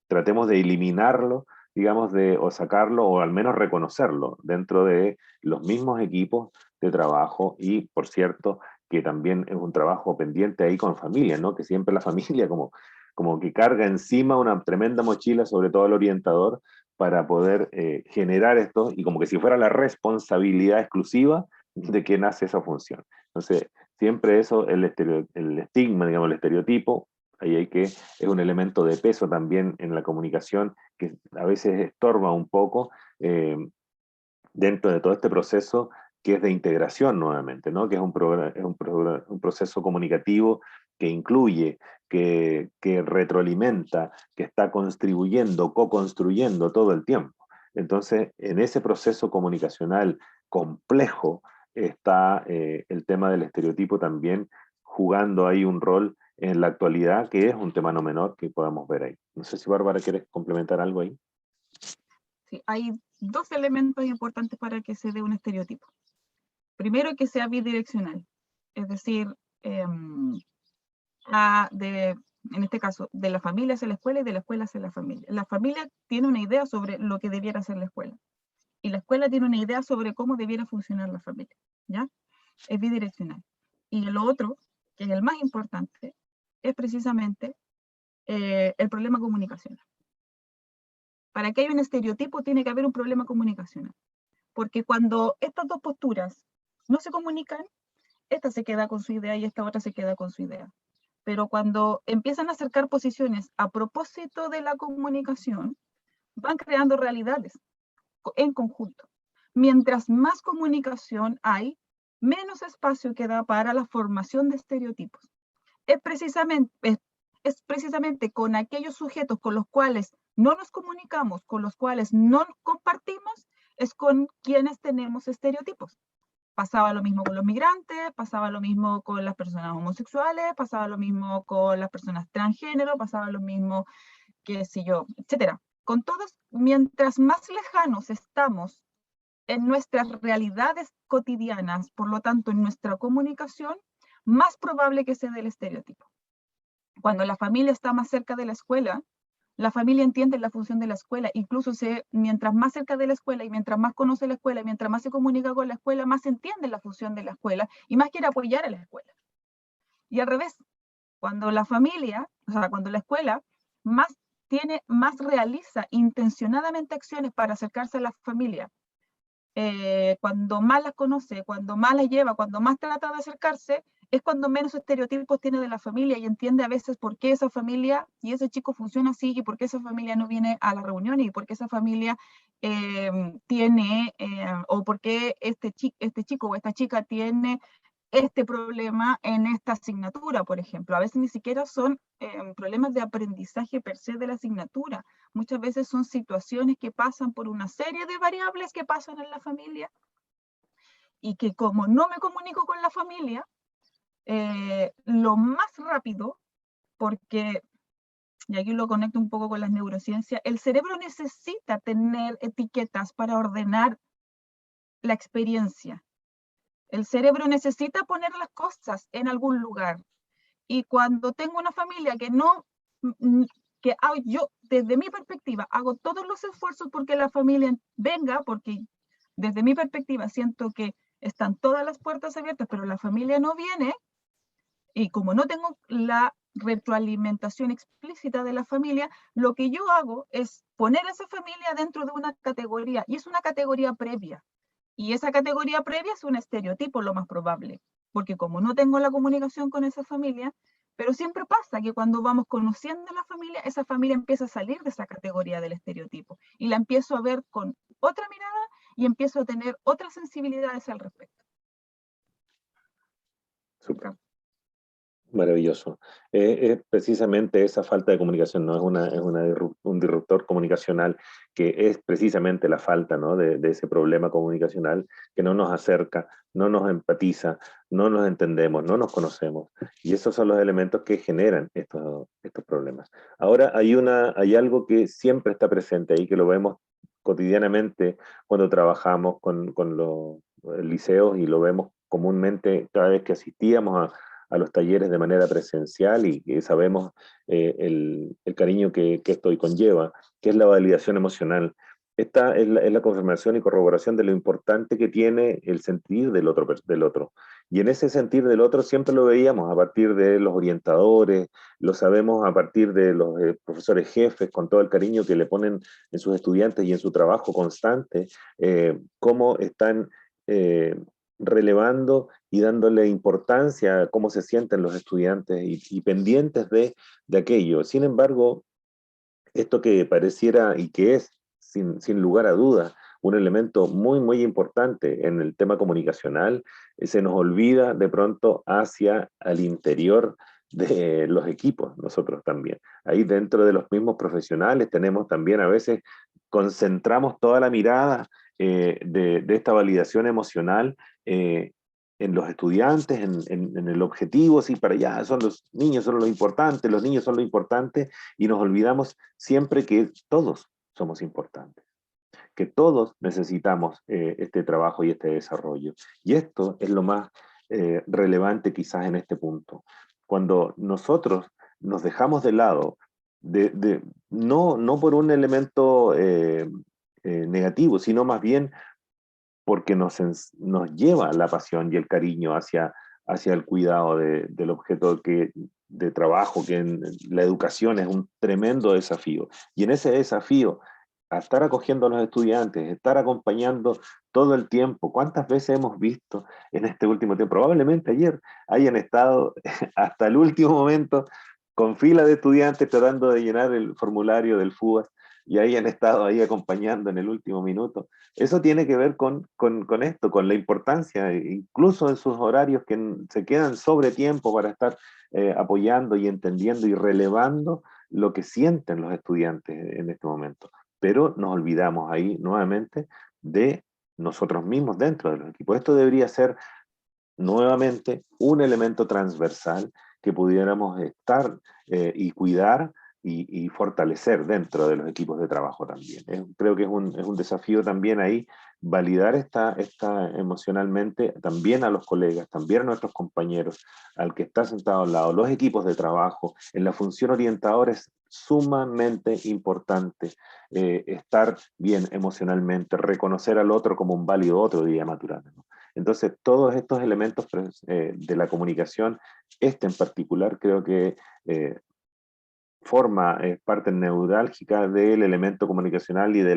tratemos de eliminarlo, digamos, o sacarlo, o al menos reconocerlo dentro de los mismos equipos de trabajo. Y, por cierto, que también es un trabajo pendiente ahí con familia, ¿no? Que siempre la familia como que carga encima una tremenda mochila, sobre todo el orientador, para poder generar esto, y como que si fuera la responsabilidad exclusiva de quien hace esa función. Entonces, siempre eso, el estigma, digamos, el estereotipo, es un elemento de peso también en la comunicación, que a veces estorba un poco dentro de todo este proceso, que es de integración nuevamente, ¿no? Que es un proceso comunicativo que incluye, que retroalimenta, que está contribuyendo, co-construyendo todo el tiempo. Entonces, en ese proceso comunicacional complejo está el tema del estereotipo también jugando ahí un rol en la actualidad, que es un tema no menor que podemos ver ahí. No sé si Bárbara quieres complementar algo ahí. Sí, hay dos elementos importantes para que se dé un estereotipo. Primero, que sea bidireccional, es decir, en este caso, de la familia hacia la escuela y de la escuela hacia la familia. La familia tiene una idea sobre lo que debiera hacer la escuela, y la escuela tiene una idea sobre cómo debiera funcionar la familia, ¿ya? Es bidireccional. Y lo otro, que es el más importante, es precisamente el problema comunicacional. Para que haya un estereotipo tiene que haber un problema comunicacional, porque cuando estas dos posturas no se comunican, esta se queda con su idea y esta otra se queda con su idea. pero cuando empiezan a acercar posiciones a propósito de la comunicación, van creando realidades en conjunto. Mientras más comunicación hay, menos espacio queda para la formación de estereotipos. Es precisamente con aquellos sujetos con los cuales no nos comunicamos, con los cuales no compartimos, es con quienes tenemos estereotipos. Pasaba lo mismo con los migrantes, pasaba lo mismo con las personas homosexuales, pasaba lo mismo con las personas transgénero, pasaba lo mismo, qué sé yo, etcétera. Con todos, mientras más lejanos estamos en nuestras realidades cotidianas, por lo tanto en nuestra comunicación, más probable que se dé el estereotipo. Cuando la familia está más cerca de la escuela, la familia entiende la función de la escuela, incluso mientras más cerca de la escuela y mientras más conoce la escuela y mientras más se comunica con la escuela, más entiende la función de la escuela y más quiere apoyar a la escuela. Y al revés, cuando la familia, o sea, cuando la escuela más realiza intencionadamente acciones para acercarse a la familia, cuando más las conoce, cuando más las lleva, cuando más trata de acercarse, es cuando menos estereotipos tiene de la familia y entiende a veces por qué esa familia y ese chico funciona así y por qué esa familia no viene a la reunión y por qué esa familia tiene, o por qué este chico o esta chica tiene este problema en esta asignatura, por ejemplo. A veces ni siquiera son problemas de aprendizaje per se de la asignatura. Muchas veces son situaciones que pasan por una serie de variables que pasan en la familia y que como no me comunico con la familia, lo más rápido, porque, y aquí lo conecto un poco con las neurociencias, el cerebro necesita tener etiquetas para ordenar la experiencia. El cerebro necesita poner las cosas en algún lugar. Y cuando tengo una familia que no, yo desde mi perspectiva hago todos los esfuerzos porque la familia venga, porque desde mi perspectiva siento que están todas las puertas abiertas, pero la familia no viene, y como no tengo la retroalimentación explícita de la familia, lo que yo hago es poner a esa familia dentro de una categoría, y es una categoría previa. Y esa categoría previa es un estereotipo, lo más probable, porque como no tengo la comunicación con esa familia, pero siempre pasa que cuando vamos conociendo a la familia, esa familia empieza a salir de esa categoría del estereotipo y la empiezo a ver con otra mirada y empiezo a tener otras sensibilidades al respecto. Súper. Maravilloso. Es precisamente esa falta de comunicación, ¿no? Un disruptor comunicacional que es precisamente la falta, ¿no? de ese problema comunicacional que no nos acerca, no nos empatiza, no nos entendemos, no nos conocemos. Y esos son los elementos que generan estos problemas. Ahora hay algo que siempre está presente ahí, que lo vemos cotidianamente cuando trabajamos con los liceos y lo vemos comúnmente cada vez que asistíamos a los talleres de manera presencial y sabemos el cariño que esto conlleva, que es la validación emocional. Esta es la confirmación y corroboración de lo importante que tiene el sentir del otro. Y en ese sentir del otro siempre lo veíamos a partir de los orientadores, lo sabemos a partir de los profesores jefes, con todo el cariño que le ponen en sus estudiantes y en su trabajo constante, cómo están relevando y dándole importancia a cómo se sienten los estudiantes y pendientes de aquello. Sin embargo, esto que pareciera y que es, sin lugar a dudas, un elemento muy, muy importante en el tema comunicacional, se nos olvida de pronto hacia el interior de los equipos, nosotros también. Ahí dentro de los mismos profesionales tenemos también a veces, concentramos toda la mirada de esta validación emocional en los estudiantes, en el objetivo, sí, para allá son los niños, son lo importante, los niños son lo importante, y nos olvidamos siempre que todos somos importantes, que todos necesitamos este trabajo y este desarrollo. Y esto es lo más relevante quizás en este punto. Cuando nosotros nos dejamos de lado, no por un elemento negativo, sino más bien porque nos lleva la pasión y el cariño hacia el cuidado del objeto de trabajo, que en la educación es un tremendo desafío. Y en ese desafío a estar acogiendo a los estudiantes, estar acompañando todo el tiempo. ¿Cuántas veces hemos visto en este último tiempo? Probablemente ayer hayan estado hasta el último momento con fila de estudiantes tratando de llenar el formulario del FUAS y hayan estado ahí acompañando en el último minuto. Eso tiene que ver con esto, con la importancia, incluso en sus horarios que se quedan sobre tiempo para estar apoyando y entendiendo y relevando lo que sienten los estudiantes en este momento. Pero nos olvidamos ahí nuevamente de nosotros mismos dentro de los equipos. Esto debería ser nuevamente un elemento transversal que pudiéramos estar y cuidar y fortalecer dentro de los equipos de trabajo también. Creo que es un desafío también ahí validar esta emocionalmente también a los colegas, también a nuestros compañeros, al que está sentado al lado, los equipos de trabajo. En la función orientadora es sumamente importante estar bien emocionalmente, reconocer al otro como un válido otro, diría Maturana, ¿no? Entonces, todos estos elementos de la comunicación, este en particular, creo que forma parte neurálgica del elemento comunicacional y de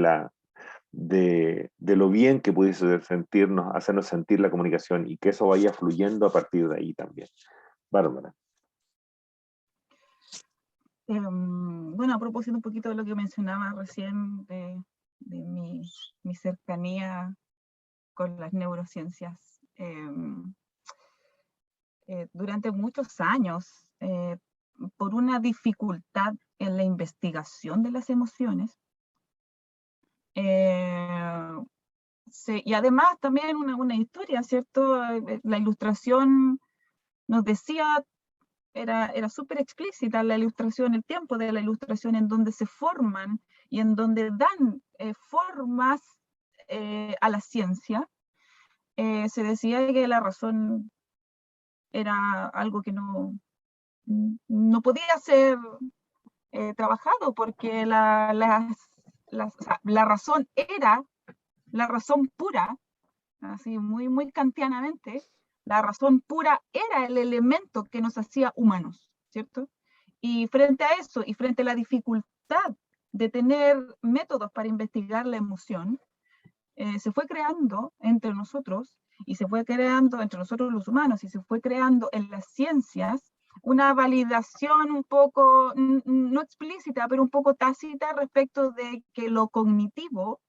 lo bien que pudiese sentirnos, hacernos sentir la comunicación y que eso vaya fluyendo a partir de ahí también. Bárbara. Bueno, a propósito un poquito de lo que mencionaba recién de mi cercanía con las neurociencias. Durante muchos años, por una dificultad en la investigación de las emociones, y además también una historia, ¿cierto? La ilustración nos decía, era súper explícita la ilustración, el tiempo de la ilustración en donde se forman y en donde dan formas a la ciencia. Se decía que la razón era algo que no podía ser trabajado porque o sea, la razón era la razón pura, así muy kantianamente, la razón pura era el elemento que nos hacía humanos, ¿cierto? Y frente a eso, y frente a la dificultad de tener métodos para investigar la emoción, se fue creando entre nosotros, y se fue creando entre nosotros los humanos, y se fue creando en las ciencias una validación un poco, no explícita, pero un poco tácita respecto de que lo cognitivo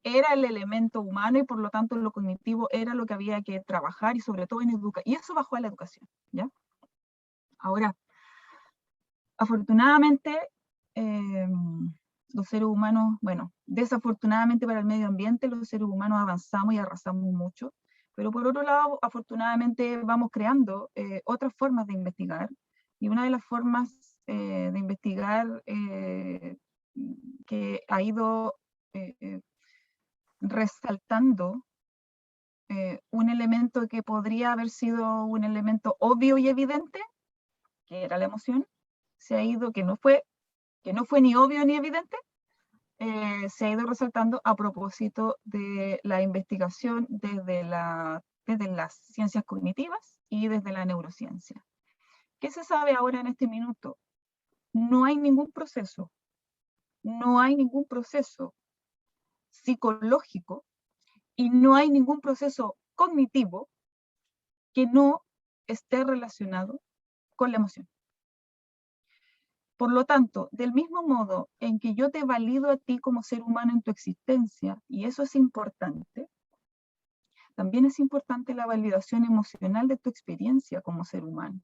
era el elemento humano y por lo tanto lo cognitivo era lo que había que trabajar y sobre todo en educación. Y eso bajó a la educación, ¿ya? Ahora, afortunadamente, los seres humanos, bueno, desafortunadamente para el medio ambiente, los seres humanos avanzamos y arrasamos mucho, pero por otro lado, afortunadamente vamos creando otras formas de investigar, y una de las formas de investigar que ha ido resaltando un elemento que podría haber sido un elemento obvio y evidente, que era la emoción, se ha ido, que no fue ni obvio ni evidente, se ha ido resaltando a propósito de la investigación desde las ciencias cognitivas y desde la neurociencia. ¿Qué se sabe ahora en este minuto? No hay ningún proceso psicológico y no hay ningún proceso cognitivo que no esté relacionado con la emoción. Por lo tanto, del mismo modo en que yo te valido a ti como ser humano en tu existencia, y eso es importante, también es importante la validación emocional de tu experiencia como ser humano.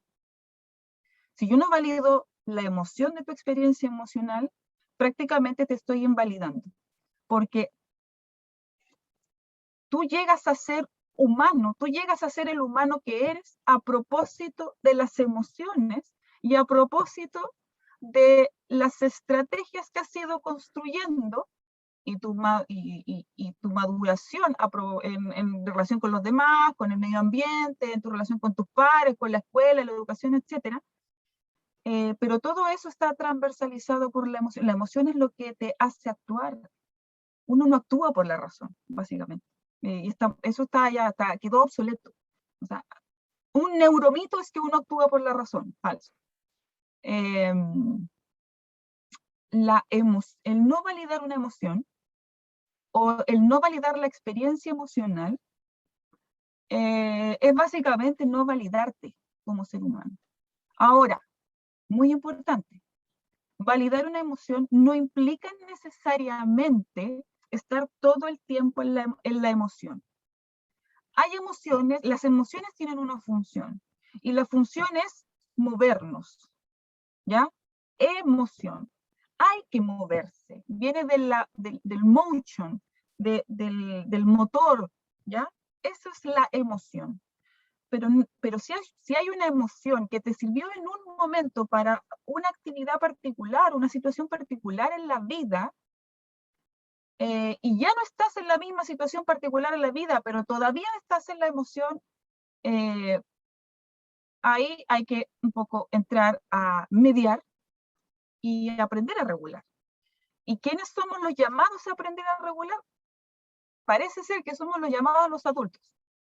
Si yo no valido la emoción de tu experiencia emocional, prácticamente te estoy invalidando, porque tú llegas a ser humano, tú llegas a ser el humano que eres a propósito de las emociones y a propósito de las estrategias que has ido construyendo y tu maduración en relación con los demás, con el medio ambiente, en tu relación con tus pares, con la escuela, la educación, etc. Pero todo eso está transversalizado por la emoción. La emoción es lo que te hace actuar. Uno no actúa por la razón, básicamente. Y eso quedó obsoleto. O sea, un neuromito es que uno actúa por la razón, falso. el no validar una emoción o el no validar la experiencia emocional es básicamente no validarte como ser humano. Ahora, muy importante, validar una emoción no implica necesariamente estar todo el tiempo en la emoción. Hay emociones, las emociones tienen una función, y la función es movernos, ¿ya? Emoción. Hay que moverse, viene del motion, del motor, ¿ya? Esa es la emoción. Pero si hay una emoción que te sirvió en un momento para una actividad particular, una situación particular en la vida, y ya no estás en la misma situación particular en la vida, pero todavía estás en la emoción, ahí hay que un poco entrar a mediar y aprender a regular. ¿Y quiénes somos los llamados a aprender a regular? Parece ser que somos los llamados los adultos.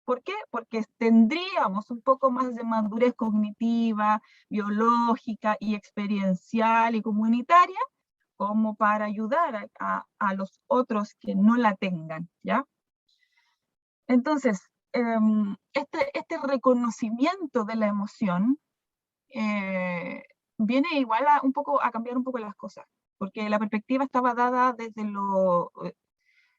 ¿Por qué? Porque tendríamos un poco más de madurez cognitiva, biológica y experiencial y comunitaria como para ayudar a los otros que no la tengan, ¿ya? Entonces, este reconocimiento de la emoción viene igual un poco a cambiar un poco las cosas, porque la perspectiva estaba dada desde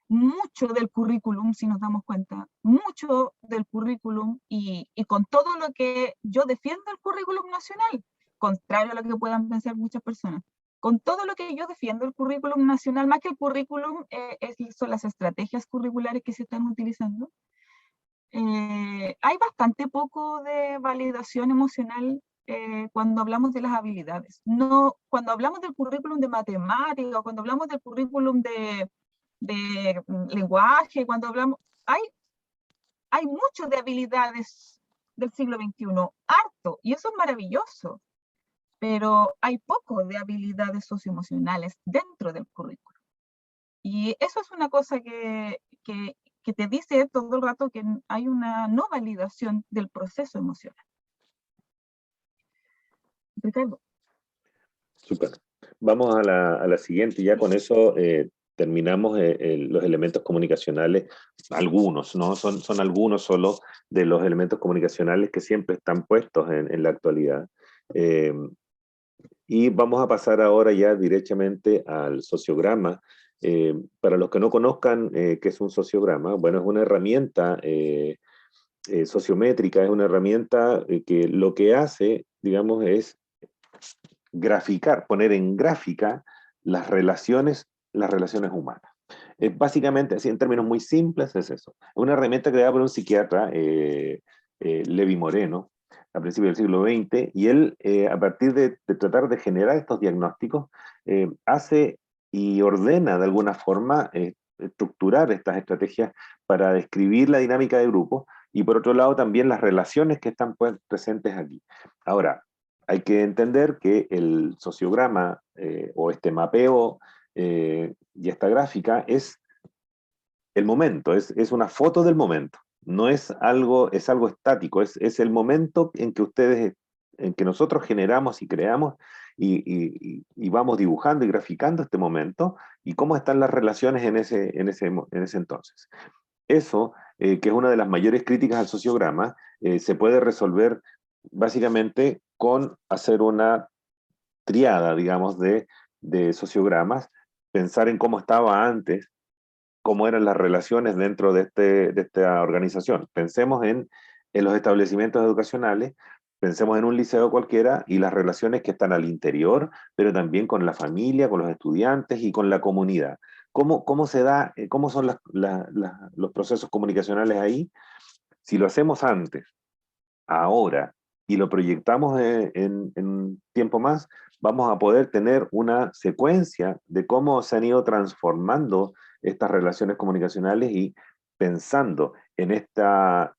mucho del currículum, si nos damos cuenta, mucho del currículum y con todo lo que yo defiendo el currículum nacional, contrario a lo que puedan pensar muchas personas, con todo lo que yo defiendo el currículum nacional, más que el currículum, son las estrategias curriculares que se están utilizando. Hay bastante poco de validación emocional cuando hablamos de las habilidades. No, cuando hablamos del currículum de matemática, cuando hablamos del currículum de lenguaje, cuando hablamos, hay mucho de habilidades del siglo XXI, harto, y eso es maravilloso, pero hay poco de habilidades socioemocionales dentro del currículum. Y eso es una cosa que te dice todo el rato que hay una no validación del proceso emocional. Ricardo. Súper. Vamos a la siguiente, ya con eso terminamos los elementos comunicacionales, algunos, ¿no? Son algunos solo de los elementos comunicacionales que siempre están puestos en la actualidad. Y vamos a pasar ahora ya directamente al sociograma. Para los que no conozcan qué es un sociograma, bueno, es una herramienta sociométrica, es una herramienta que lo que hace, digamos, es graficar, poner en gráfica las relaciones humanas. Básicamente, así en términos muy simples, es eso. Una herramienta creada por un psiquiatra, Levi Moreno, a principios del siglo XX, y él, a partir de tratar de generar estos diagnósticos, hace y ordena de alguna forma estructurar estas estrategias para describir la dinámica de grupo, y por otro lado también las relaciones que están presentes aquí. Ahora, hay que entender que el sociograma o este mapeo y esta gráfica es el momento, es una foto del momento, no es algo estático, es el momento en que nosotros generamos y creamos y vamos dibujando y graficando este momento y cómo están las relaciones en ese entonces. Eso, que es una de las mayores críticas al sociograma, se puede resolver básicamente con hacer una triada, digamos, de sociogramas, pensar en cómo estaba antes, cómo eran las relaciones dentro de esta organización. Pensemos en los establecimientos educacionales, pensemos en un liceo cualquiera y las relaciones que están al interior, pero también con la familia, con los estudiantes y con la comunidad. ¿Cómo se da, cómo son los procesos comunicacionales ahí? Si lo hacemos antes, ahora, y lo proyectamos en un tiempo más, vamos a poder tener una secuencia de cómo se han ido transformando estas relaciones comunicacionales y pensando en esta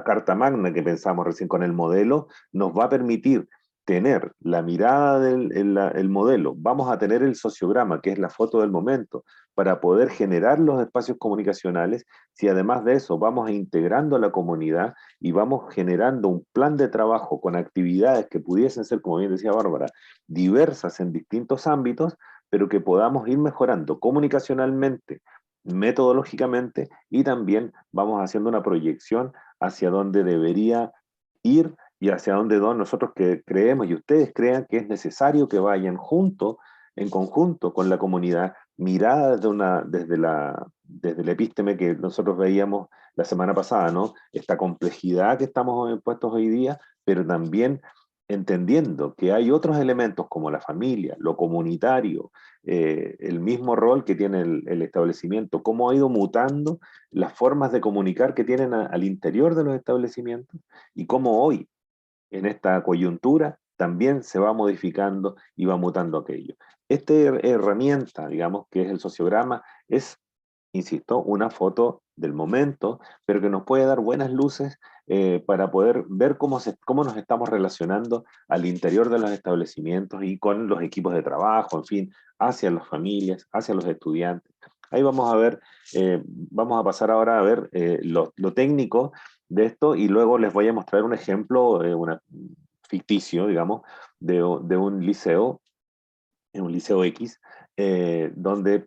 carta magna que pensamos recién con el modelo, nos va a permitir tener la mirada del modelo, vamos a tener el sociograma, que es la foto del momento, para poder generar los espacios comunicacionales, si además de eso vamos integrando a la comunidad y vamos generando un plan de trabajo con actividades que pudiesen ser, como bien decía Bárbara, diversas en distintos ámbitos, pero que podamos ir mejorando comunicacionalmente, metodológicamente, y también vamos haciendo una proyección hacia dónde debería ir y hacia dónde nosotros que creemos y ustedes crean que es necesario que vayan juntos, en conjunto con la comunidad, mirada desde el epísteme que nosotros veíamos la semana pasada, ¿no? Esta complejidad que estamos impuestos hoy día, pero también entendiendo que hay otros elementos como la familia, lo comunitario, el mismo rol que tiene el establecimiento, cómo ha ido mutando las formas de comunicar que tienen al interior de los establecimientos y cómo hoy, en esta coyuntura, también se va modificando y va mutando aquello. Esta herramienta, digamos, que es el sociograma, es, insisto, una foto del momento, pero que nos puede dar buenas luces para poder ver cómo nos estamos relacionando al interior de los establecimientos y con los equipos de trabajo, en fin, hacia las familias, hacia los estudiantes. Ahí vamos a ver, vamos a pasar ahora a ver lo técnico de esto y luego les voy a mostrar un ejemplo, ficticio, digamos, de un liceo X, donde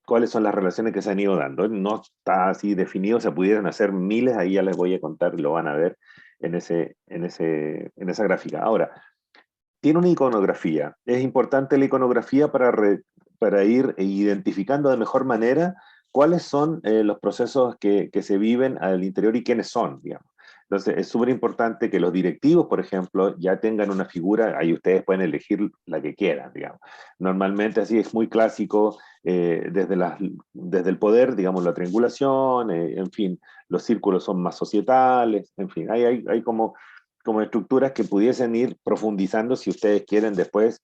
cuáles son las relaciones que se han ido dando. No está así definido, se pudieran hacer miles, ahí ya les voy a contar, lo van a ver en esa gráfica. Ahora, tiene una iconografía. Es importante la iconografía para ir identificando de mejor manera cuáles son los procesos que se viven al interior y quiénes son, digamos. Entonces, es súper importante que los directivos, por ejemplo, ya tengan una figura, ahí ustedes pueden elegir la que quieran, digamos. Normalmente así es muy clásico, desde el poder, digamos, la triangulación, en fin, los círculos son más societales, en fin, hay como estructuras que pudiesen ir profundizando, si ustedes quieren después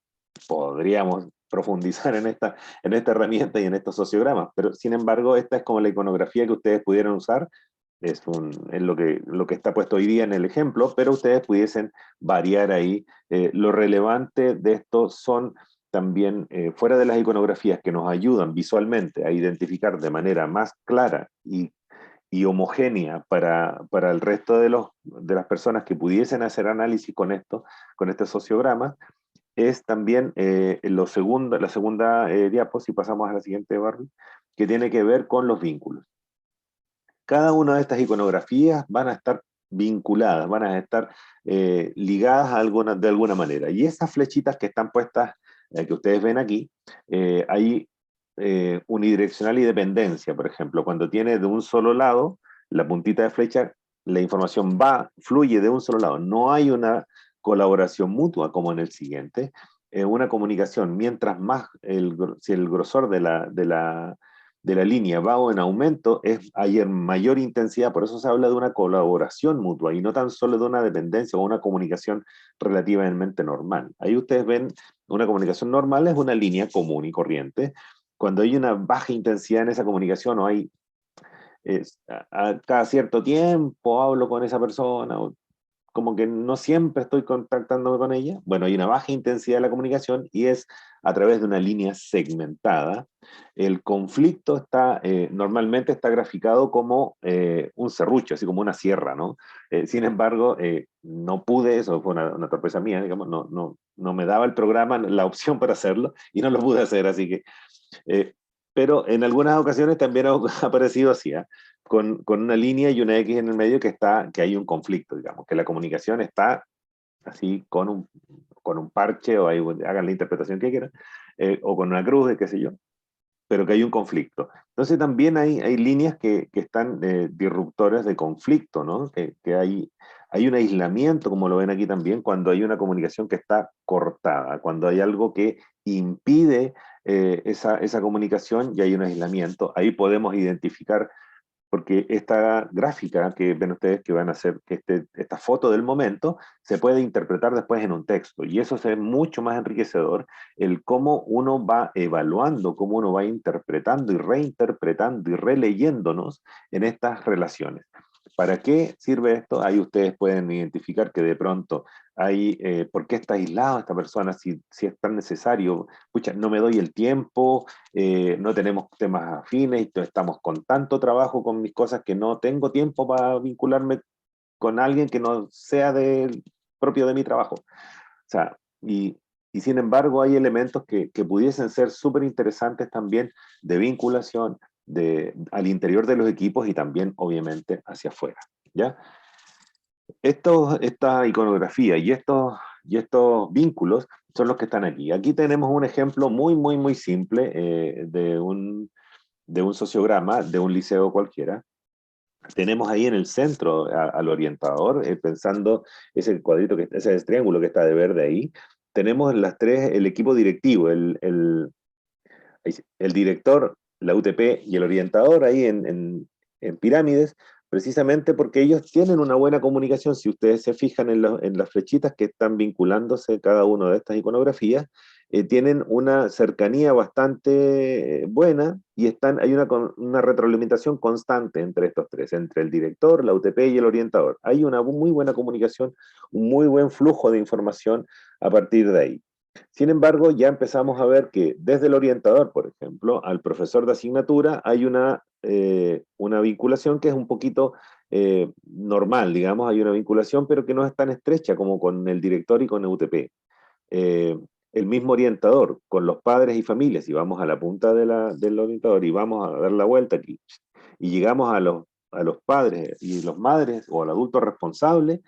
podríamos profundizar en esta herramienta y en estos sociogramas, pero sin embargo esta es como la iconografía que ustedes pudieran usar, es lo que está puesto hoy día en el ejemplo, pero ustedes pudiesen variar ahí. Lo relevante de esto son también, fuera de las iconografías que nos ayudan visualmente a identificar de manera más clara y homogénea para el resto de las personas que pudiesen hacer análisis con este sociograma, es también la segunda diapo, si pasamos a la siguiente, Barbie, que tiene que ver con los vínculos. Cada una de estas iconografías van a estar vinculadas, van a estar ligadas de alguna manera. Y esas flechitas que están puestas, que ustedes ven aquí, hay unidireccional y dependencia, por ejemplo. Cuando tiene de un solo lado, la puntita de flecha, la información fluye de un solo lado. No hay una colaboración mutua como en el siguiente. Una comunicación, mientras más, si el grosor de la línea va en aumento, hay mayor intensidad, por eso se habla de una colaboración mutua y no tan solo de una dependencia o una comunicación relativamente normal. Ahí ustedes ven, una comunicación normal es una línea común y corriente. Cuando hay una baja intensidad en esa comunicación o hay cada cierto tiempo hablo con esa persona, o como que no siempre estoy contactándome con ella, bueno, hay una baja intensidad de la comunicación y es a través de una línea segmentada. El conflicto normalmente está graficado como un serrucho, así como una sierra, ¿no? Sin embargo, no pude, eso fue una torpeza mía, digamos, no me daba el programa la opción para hacerlo y no lo pude hacer, así que pero en algunas ocasiones también ha aparecido así, ¿eh? Con una línea y una X en el medio que hay un conflicto, digamos, que la comunicación está así con un parche, o hagan la interpretación que quieran, o con una cruz, qué sé yo, pero que hay un conflicto. Entonces también hay líneas que están disruptores de conflicto, ¿no? Que hay un aislamiento, como lo ven aquí también, cuando hay una comunicación que está cortada, cuando hay algo que impide esa comunicación y hay un aislamiento. Ahí podemos identificar, porque esta gráfica que ven ustedes que van a hacer, que esta foto del momento, se puede interpretar después en un texto, y eso es mucho más enriquecedor, el cómo uno va evaluando, cómo uno va interpretando y reinterpretando y releyéndonos en estas relaciones. ¿Para qué sirve esto? Ahí ustedes pueden identificar que de pronto hay, ¿por qué está aislado esta persona si es tan necesario? Pucha, no me doy el tiempo, no tenemos temas afines, estamos con tanto trabajo con mis cosas que no tengo tiempo para vincularme con alguien que no sea propio de mi trabajo. O sea, y sin embargo hay elementos que pudiesen ser súper interesantes también de vinculación al interior de los equipos y también obviamente hacia afuera, ¿ya? Esta iconografía y estos vínculos son los que están aquí. Aquí tenemos un ejemplo muy, muy, muy simple de un sociograma de un liceo cualquiera. Tenemos ahí en el centro al orientador, pensando ese cuadrito, ese triángulo que está de verde ahí. Tenemos el equipo directivo, el director, la UTP y el orientador ahí en pirámides, precisamente porque ellos tienen una buena comunicación. Si ustedes se fijan en las flechitas que están vinculándose cada una de estas iconografías, tienen una cercanía bastante buena y hay una retroalimentación constante entre estos tres, entre el director, la UTP y el orientador. Hay una muy buena comunicación, un muy buen flujo de información a partir de ahí. Sin embargo, ya empezamos a ver que desde el orientador, por ejemplo, al profesor de asignatura hay una vinculación que es un poquito normal, digamos, hay una vinculación, pero que no es tan estrecha como con el director y con el UTP. El mismo orientador con los padres y familias, si vamos a la punta del orientador y vamos a dar la vuelta aquí, y llegamos a los padres y los madres o al adulto responsable,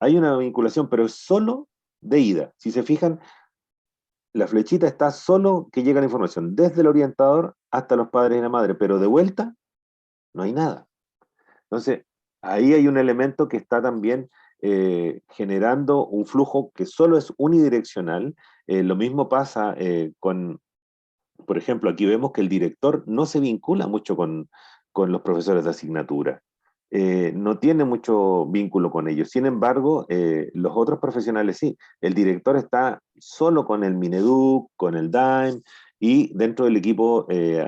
hay una vinculación, pero es solo de ida. Si se fijan, la flechita está solo que llega la información desde el orientador hasta los padres y la madre, pero de vuelta no hay nada. Entonces, ahí hay un elemento que está también generando un flujo que solo es unidireccional. Lo mismo pasa por ejemplo, aquí vemos que el director no se vincula mucho con los profesores de asignatura. No tiene mucho vínculo con ellos. Sin embargo, los otros profesionales sí. El director está solo con el Mineduc, con el DAIM y dentro del equipo de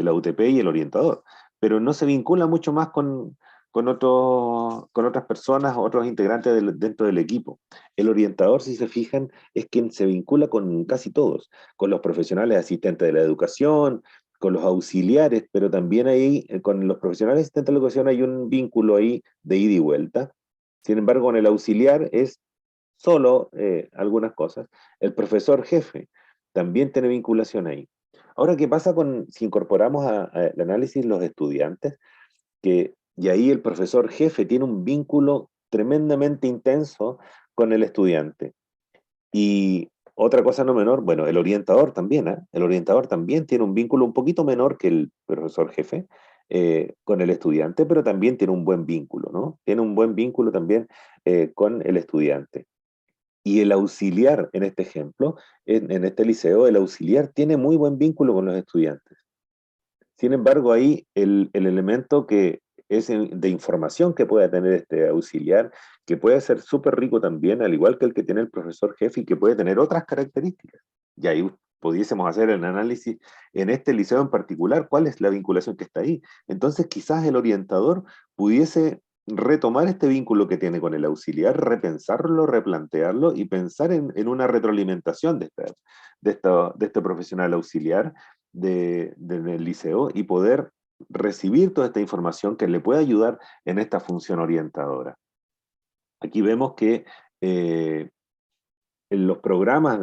la UTP y el orientador. Pero no se vincula mucho más con otras personas, otros integrantes dentro del equipo. El orientador, si se fijan, es quien se vincula con casi todos, con los profesionales asistentes de la educación, con los auxiliares, pero también ahí con los profesionales asistentes de la educación hay un vínculo ahí de ida y vuelta. Sin embargo, con el auxiliar es solo algunas cosas. El profesor jefe también tiene vinculación ahí. Ahora, ¿qué pasa si incorporamos al análisis los estudiantes? Y ahí el profesor jefe tiene un vínculo tremendamente intenso con el estudiante. Y otra cosa no menor, bueno, el orientador también, ¿eh? El orientador también tiene un vínculo un poquito menor que el profesor jefe con el estudiante, pero también tiene un buen vínculo, ¿no? Tiene un buen vínculo también con el estudiante. Y el auxiliar, en este ejemplo, en este liceo, el auxiliar tiene muy buen vínculo con los estudiantes. Sin embargo, ahí el elemento que es de información que puede tener este auxiliar, que puede ser súper rico también, al igual que el que tiene el profesor jefe y que puede tener otras características. Y ahí pudiésemos hacer el análisis en este liceo en particular, cuál es la vinculación que está ahí. Entonces quizás el orientador pudiese retomar este vínculo que tiene con el auxiliar, repensarlo, replantearlo y pensar en una retroalimentación de este profesional auxiliar del liceo y poder recibir toda esta información que le puede ayudar en esta función orientadora. Aquí vemos que en los programas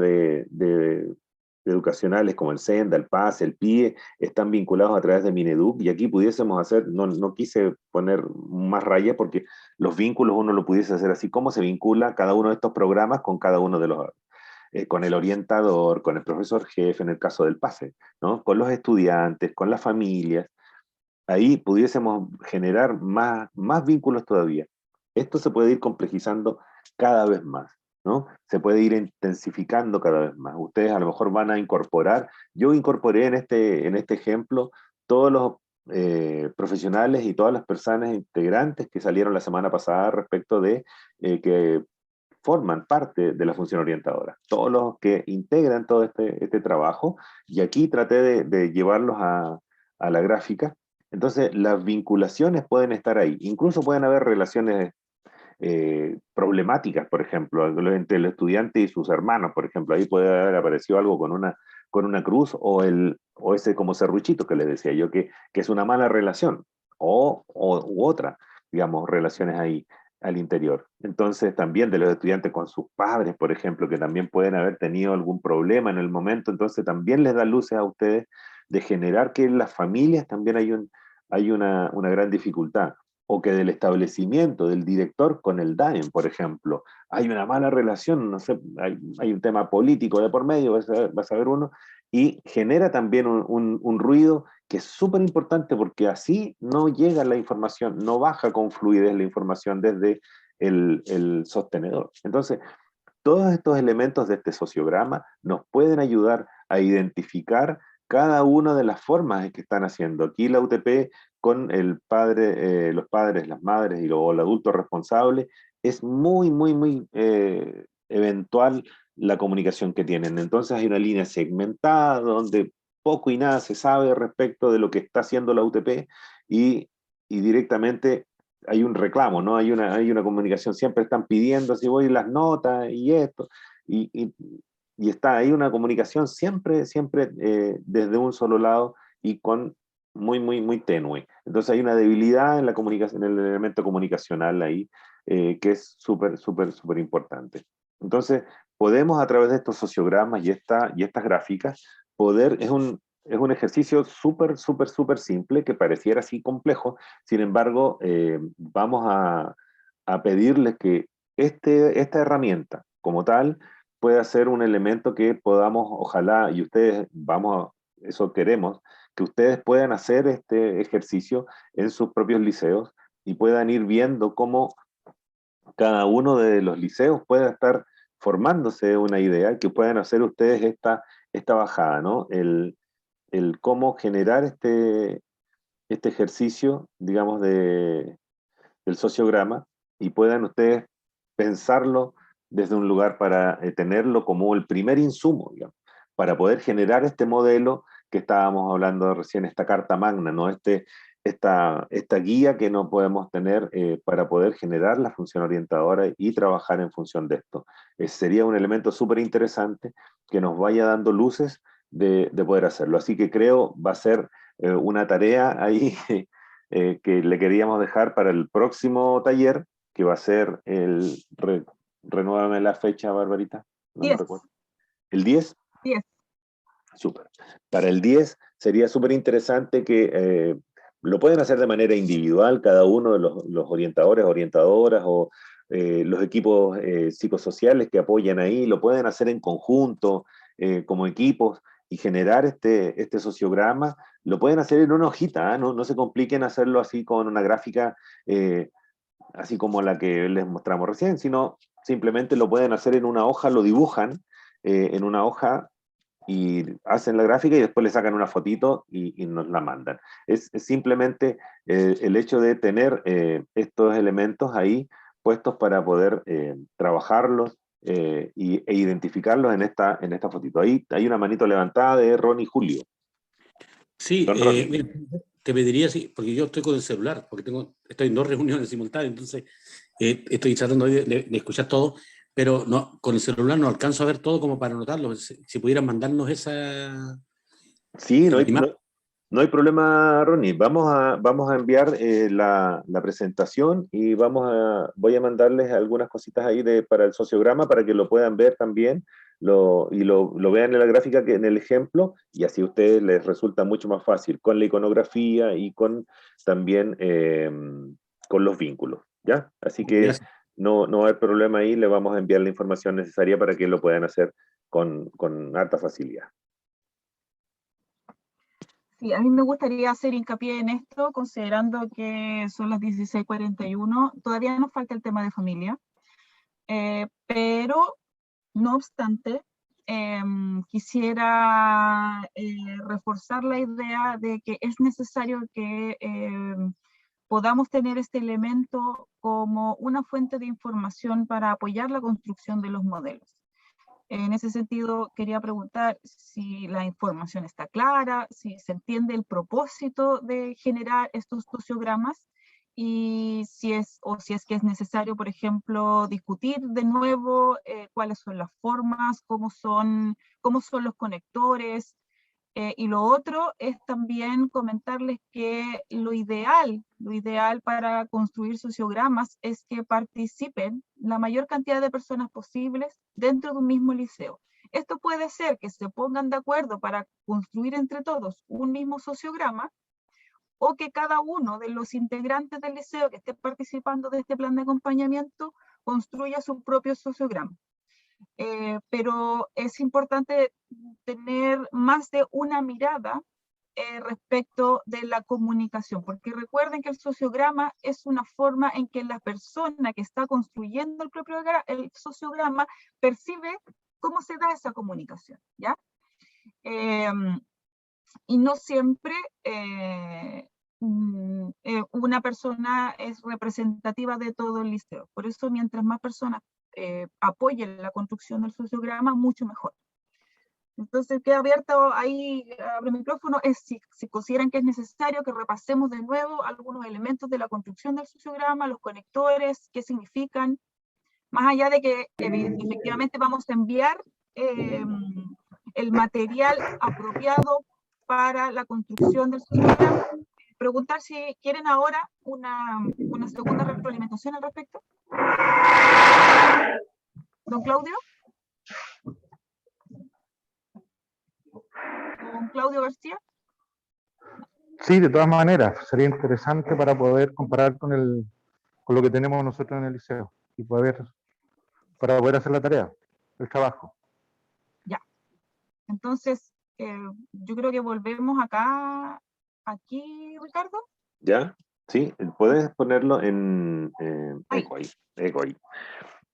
educacionales como el SENDA, el PAS, el PIE, están vinculados a través de Mineduc, y aquí pudiésemos hacer, no quise poner más rayas porque los vínculos uno lo pudiese hacer así, cómo se vincula cada uno de estos programas con cada uno de los con el orientador, con el profesor jefe, en el caso del PASE, ¿no? Con los estudiantes, con las familias. Ahí pudiésemos generar más vínculos todavía. Esto se puede ir complejizando cada vez más, ¿no? Se puede ir intensificando cada vez más. Ustedes a lo mejor van a incorporar, yo incorporé en este ejemplo todos los profesionales y todas las personas integrantes que salieron la semana pasada respecto de que forman parte de la función orientadora, todos los que integran todo este trabajo, y aquí traté de llevarlos a la gráfica Entonces, las vinculaciones pueden estar ahí. Incluso pueden haber relaciones problemáticas, por ejemplo, entre el estudiante y sus hermanos, por ejemplo. Ahí puede haber aparecido algo con una cruz o ese como serruchito que les decía yo, que es una mala relación, u otra, digamos, relaciones ahí al interior. Entonces, también de los estudiantes con sus padres, por ejemplo, que también pueden haber tenido algún problema en el momento, entonces también les da luces a ustedes de generar que en las familias también hay una gran dificultad, o que del establecimiento del director con el DAEM, por ejemplo, hay una mala relación, no sé, hay un tema político de por medio, vas a ver uno, y genera también un ruido que es súper importante porque así no llega la información, no baja con fluidez la información desde el sostenedor. Entonces, todos estos elementos de este sociograma nos pueden ayudar a identificar cada una de las formas en que están haciendo. Aquí la UTP con el padre, los padres, las madres o el adulto responsable, es muy eventual la comunicación que tienen. Entonces hay una línea segmentada donde poco y nada se sabe respecto de lo que está haciendo la UTP y directamente hay un reclamo, ¿no? Hay una comunicación, siempre están pidiendo si voy las notas y esto, y, y, y está ahí una comunicación siempre desde un solo lado y con muy tenue. Entonces hay una debilidad en la comunicación, en el elemento comunicacional ahí, que es súper importante. Entonces, podemos a través de estos sociogramas y estas gráficas, es un ejercicio súper simple que pareciera así complejo, sin embargo, vamos a pedirles que esta herramienta como tal pueda ser un elemento que podamos, ojalá, y ustedes, eso queremos, que ustedes puedan hacer este ejercicio en sus propios liceos y puedan ir viendo cómo cada uno de los liceos pueda estar formándose una idea, que puedan hacer ustedes esta bajada, ¿no? El cómo generar este ejercicio, digamos, del sociograma y puedan ustedes pensarlo desde un lugar para tenerlo como el primer insumo, digamos, para poder generar este modelo que estábamos hablando recién, esta carta magna, ¿no? Esta guía que no podemos tener para poder generar la función orientadora y trabajar en función de esto. Sería un elemento súper interesante que nos vaya dando luces de poder hacerlo. Así que creo va a ser una tarea ahí que le queríamos dejar para el próximo taller, que va a ser renuévame la fecha, Barbarita, no me 10. recuerdo. ¿El 10? 10. Súper. Para el 10 sería súper interesante que lo pueden hacer de manera individual, cada uno de los orientadores, orientadoras o los equipos psicosociales que apoyan ahí, lo pueden hacer en conjunto, como equipos, y generar este sociograma. Lo pueden hacer en una hojita, ¿eh? No se compliquen hacerlo así con una gráfica así como la que les mostramos recién, sino simplemente lo pueden hacer en una hoja, lo dibujan en una hoja y hacen la gráfica y después le sacan una fotito y nos la mandan. Es simplemente el hecho de tener estos elementos ahí puestos para poder trabajarlos e identificarlos en esta fotito. Ahí hay una manito levantada de Ronnie Julio. Sí, Don Ronnie. mira, te pediría, sí, porque yo estoy con el celular, porque estoy en 2 reuniones simultáneas, entonces estoy tratando de escuchar todo, pero no, con el celular no alcanzo a ver todo como para anotarlo. Si pudieran mandarnos esa Sí, imagen. no hay problema, Ronnie. Vamos a enviar la presentación y voy a mandarles algunas cositas ahí para el sociograma para que lo puedan ver también lo vean en la gráfica, en el ejemplo, y así a ustedes les resulta mucho más fácil con la iconografía y con también con los vínculos, ¿ya? Así que no va a haber problema ahí, le vamos a enviar la información necesaria para que lo puedan hacer con harta facilidad. Sí, a mí me gustaría hacer hincapié en esto, considerando que son las 16:41, todavía nos falta el tema de familia, pero no obstante, quisiera reforzar la idea de que es necesario que podamos tener este elemento como una fuente de información para apoyar la construcción de los modelos. En ese sentido, quería preguntar si la información está clara, si se entiende el propósito de generar estos sociogramas y si es que es necesario, por ejemplo, discutir de nuevo cuáles son las formas, cómo son los conectores. Y lo otro es también comentarles que lo ideal para construir sociogramas es que participen la mayor cantidad de personas posibles dentro de un mismo liceo. Esto puede ser que se pongan de acuerdo para construir entre todos un mismo sociograma, o que cada uno de los integrantes del liceo que esté participando de este plan de acompañamiento construya su propio sociograma. Pero es importante tener más de una mirada respecto de la comunicación, porque recuerden que el sociograma es una forma en que la persona que está construyendo el sociograma percibe cómo se da esa comunicación, ¿ya? Y no siempre una persona es representativa de todo el liceo. Por eso, mientras más personas apoyen la construcción del sociograma, mucho mejor. Entonces, queda abierto ahí, abre el micrófono, es si consideran que es necesario que repasemos de nuevo algunos elementos de la construcción del sociograma, los conectores, qué significan, más allá de que efectivamente vamos a enviar el material apropiado para la construcción del sociograma. Preguntar si quieren ahora una segunda retroalimentación al respecto. Don Claudio. Don Claudio García. Sí, de todas maneras, sería interesante para poder comparar con lo que tenemos nosotros en el liceo y para poder hacer la tarea, el trabajo. Ya. Entonces, yo creo que volvemos aquí, Ricardo. ¿Ya? Sí, puedes ponerlo en eco ahí.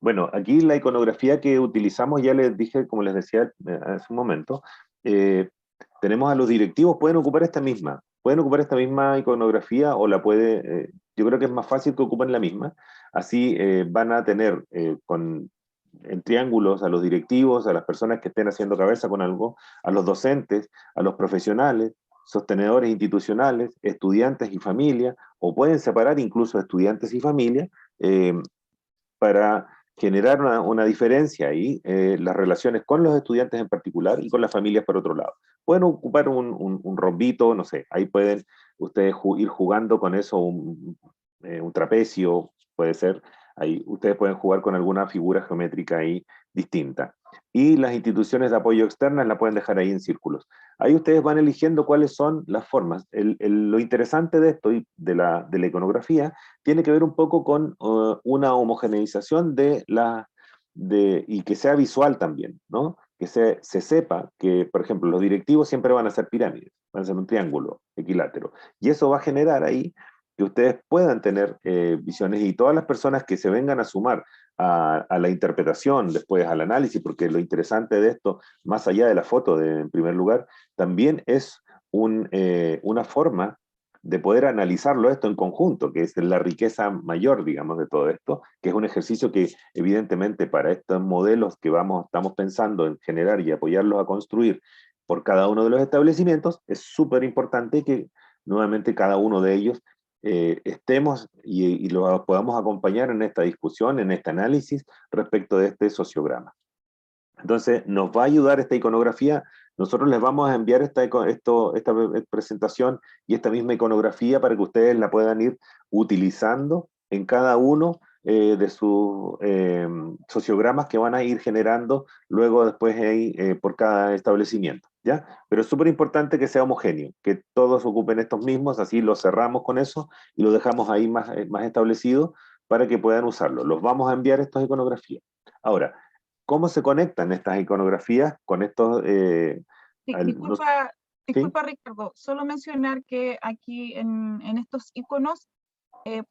Bueno, aquí la iconografía que utilizamos, ya les dije, como les decía hace un momento, tenemos a los directivos, pueden ocupar esta misma iconografía o yo creo que es más fácil que ocupen la misma, así van a tener en triángulos a los directivos, a las personas que estén haciendo cabeza con algo, a los docentes, a los profesionales, sostenedores institucionales, estudiantes y familia, o pueden separar incluso estudiantes y familia para generar una diferencia ahí, las relaciones con los estudiantes en particular y con las familias por otro lado. Pueden ocupar un rombito, no sé, ahí pueden ustedes ir jugando con eso, un trapecio, puede ser, ahí ustedes pueden jugar con alguna figura geométrica ahí distinta. Y las instituciones de apoyo externas la pueden dejar ahí en círculos. Ahí ustedes van eligiendo cuáles son las formas. Lo interesante de esto y de la iconografía tiene que ver un poco con una homogeneización y que sea visual también, ¿no? Que se sepa que, por ejemplo, los directivos siempre van a ser pirámides, van a ser un triángulo equilátero. Y eso va a generar ahí que ustedes puedan tener visiones y todas las personas que se vengan a sumar a la interpretación, después al análisis, porque lo interesante de esto, más allá de la foto en primer lugar, también es una forma de poder analizarlo esto en conjunto, que es la riqueza mayor, digamos, de todo esto, que es un ejercicio que evidentemente para estos modelos que estamos pensando en generar y apoyarlos a construir por cada uno de los establecimientos, es súper importante que nuevamente cada uno de ellos estemos y lo podamos acompañar en esta discusión, en este análisis respecto de este sociograma. Entonces, nos va a ayudar esta iconografía. Nosotros les vamos a enviar esta presentación y esta misma iconografía para que ustedes la puedan ir utilizando en cada uno de sus sociogramas que van a ir generando luego después por cada establecimiento, ¿ya? Pero es súper importante que sea homogéneo, que todos ocupen estos mismos, así lo cerramos con eso y lo dejamos ahí más establecido para que puedan usarlo. Los vamos a enviar estas iconografías. Ahora, ¿cómo se conectan estas iconografías con estos... Disculpa, ¿sí? Ricardo, solo mencionar que aquí en estos iconos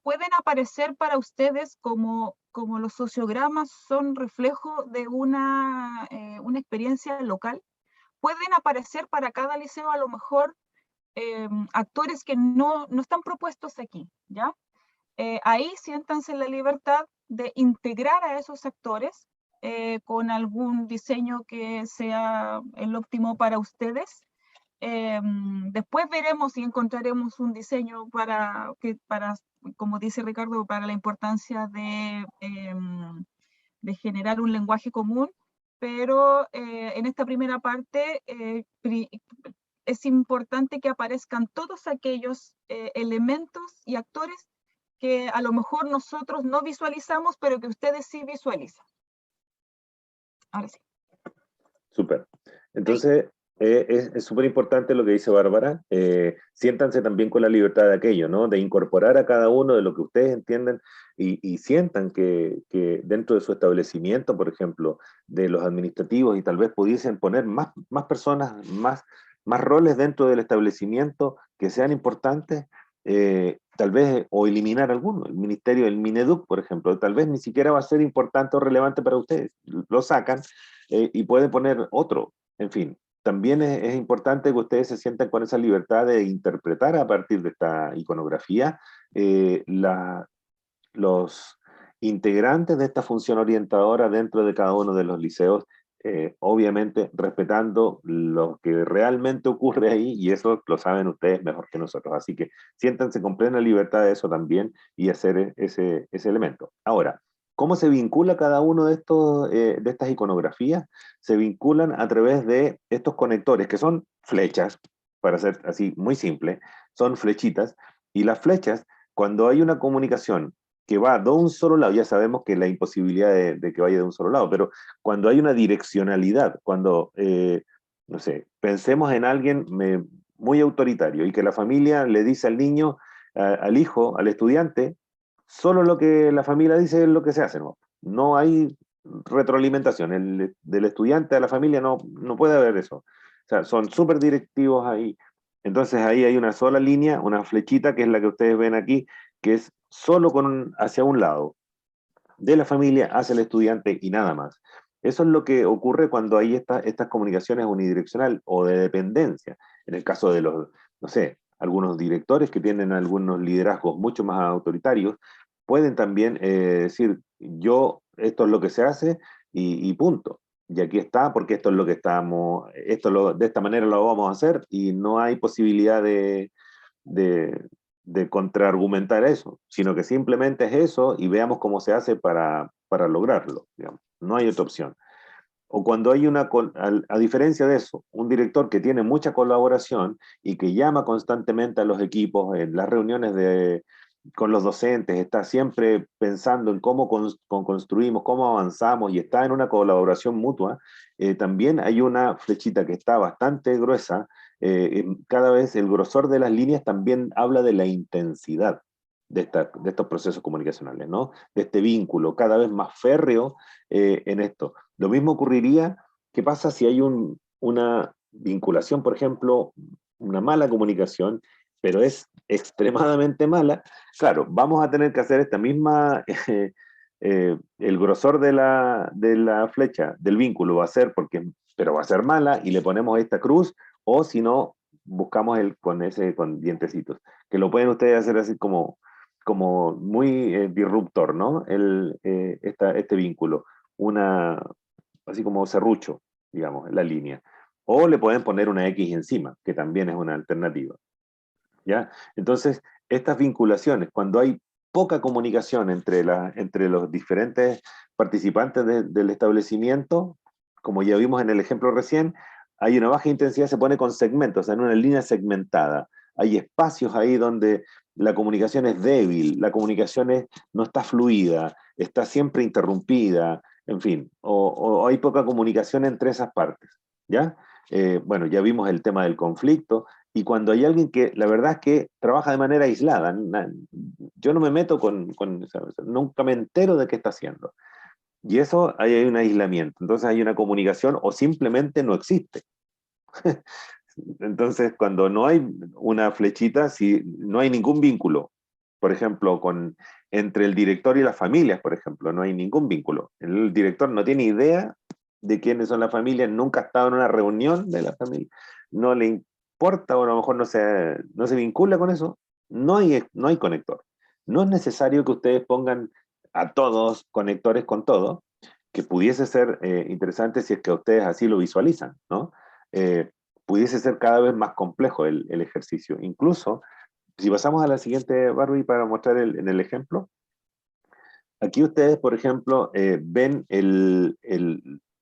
pueden aparecer para ustedes como los sociogramas son reflejo de una experiencia local. Pueden aparecer para cada liceo a lo mejor actores que no están propuestos aquí, ¿ya? Ahí siéntanse la libertad de integrar a esos actores con algún diseño que sea el óptimo para ustedes. Después veremos si encontraremos un diseño para, como dice Ricardo, para la importancia de generar un lenguaje común, pero en esta primera parte es importante que aparezcan todos aquellos elementos y actores que a lo mejor nosotros no visualizamos, pero que ustedes sí visualizan. Ahora sí. Súper. Entonces, es súper importante lo que dice Bárbara. Siéntanse también con la libertad de aquello, ¿no? De incorporar a cada uno de lo que ustedes entienden y sientan que dentro de su establecimiento, por ejemplo, de los administrativos, y tal vez pudiesen poner más personas, más roles dentro del establecimiento que sean importantes, tal vez, o eliminar alguno. El ministerio, el Mineduc, por ejemplo, tal vez ni siquiera va a ser importante o relevante para ustedes. Lo sacan y pueden poner otro. En fin, también es importante que ustedes se sientan con esa libertad de interpretar a partir de esta iconografía los integrantes de esta función orientadora dentro de cada uno de los liceos, obviamente respetando lo que realmente ocurre ahí, y eso lo saben ustedes mejor que nosotros. Así que siéntanse con plena libertad de eso también y hacer ese elemento. Ahora, ¿cómo se vincula cada uno de estas iconografías? Se vinculan a través de estos conectores, que son flechas, para ser así muy simple, son flechitas, y las flechas, cuando hay una comunicación que va de un solo lado, ya sabemos que la imposibilidad de que vaya de un solo lado, pero cuando hay una direccionalidad, cuando, no sé, pensemos en alguien muy autoritario y que la familia le dice al niño, al hijo, al estudiante, solo lo que la familia dice es lo que se hace, ¿no? No hay retroalimentación. Del estudiante a la familia no puede haber eso. O sea, son súper directivos ahí. Entonces ahí hay una sola línea, una flechita, que es la que ustedes ven aquí, que es solo hacia un lado, de la familia hacia el estudiante y nada más. Eso es lo que ocurre cuando hay estas comunicaciones unidireccional o de dependencia. En el caso de los, no sé, algunos directores que tienen algunos liderazgos mucho más autoritarios, pueden también decir, esto es lo que se hace y punto. Y aquí está, porque esto es lo que de esta manera lo vamos a hacer, y no hay posibilidad de contraargumentar eso, sino que simplemente es eso y veamos cómo se hace para lograrlo, digamos. No hay otra opción. O cuando hay a diferencia de eso, un director que tiene mucha colaboración y que llama constantemente a los equipos en las reuniones con los docentes, está siempre pensando en cómo construimos, cómo avanzamos, y está en una colaboración mutua, también hay una flechita que está bastante gruesa. Cada vez el grosor de las líneas también habla de la intensidad de estos procesos comunicacionales, ¿no? De este vínculo cada vez más férreo en esto. Lo mismo ocurriría, ¿qué pasa si hay una vinculación, por ejemplo, una mala comunicación, pero es extremadamente mala? Claro, vamos a tener que hacer esta misma, el grosor de la flecha, del vínculo, pero va a ser mala, y le ponemos esta cruz, o si no, buscamos con dientecitos, que lo pueden ustedes hacer así como muy disruptor, ¿no? Este vínculo, así como serrucho, digamos, la línea. O le pueden poner una X encima, que también es una alternativa. ¿Ya? Entonces, estas vinculaciones, cuando hay poca comunicación entre los diferentes participantes del establecimiento, como ya vimos en el ejemplo recién, hay una baja intensidad, se pone con segmentos, en una línea segmentada. Hay espacios ahí donde la comunicación es débil, la comunicación no está fluida, está siempre interrumpida, en fin, o hay poca comunicación entre esas partes. ¿Ya? Bueno, ya vimos el tema del conflicto. Y cuando hay alguien que la verdad es que trabaja de manera aislada, yo no me meto nunca me entero de qué está haciendo. Y eso, ahí hay un aislamiento. Entonces hay una comunicación, o simplemente no existe. Entonces, cuando no hay una flechita, si no hay ningún vínculo, por ejemplo, entre el director y las familias, por ejemplo, no hay ningún vínculo. El director no tiene idea de quiénes son las familias, nunca ha estado en una reunión de la familia, no le importa, o a lo mejor no se vincula con eso, no hay conector. No es necesario que ustedes pongan a todos conectores con todo, que pudiese ser interesante si es que ustedes así lo visualizan, ¿no? Pudiese ser cada vez más complejo el ejercicio. Incluso, si pasamos a la siguiente, Barbie, para mostrar en el ejemplo, aquí ustedes, por ejemplo, ven el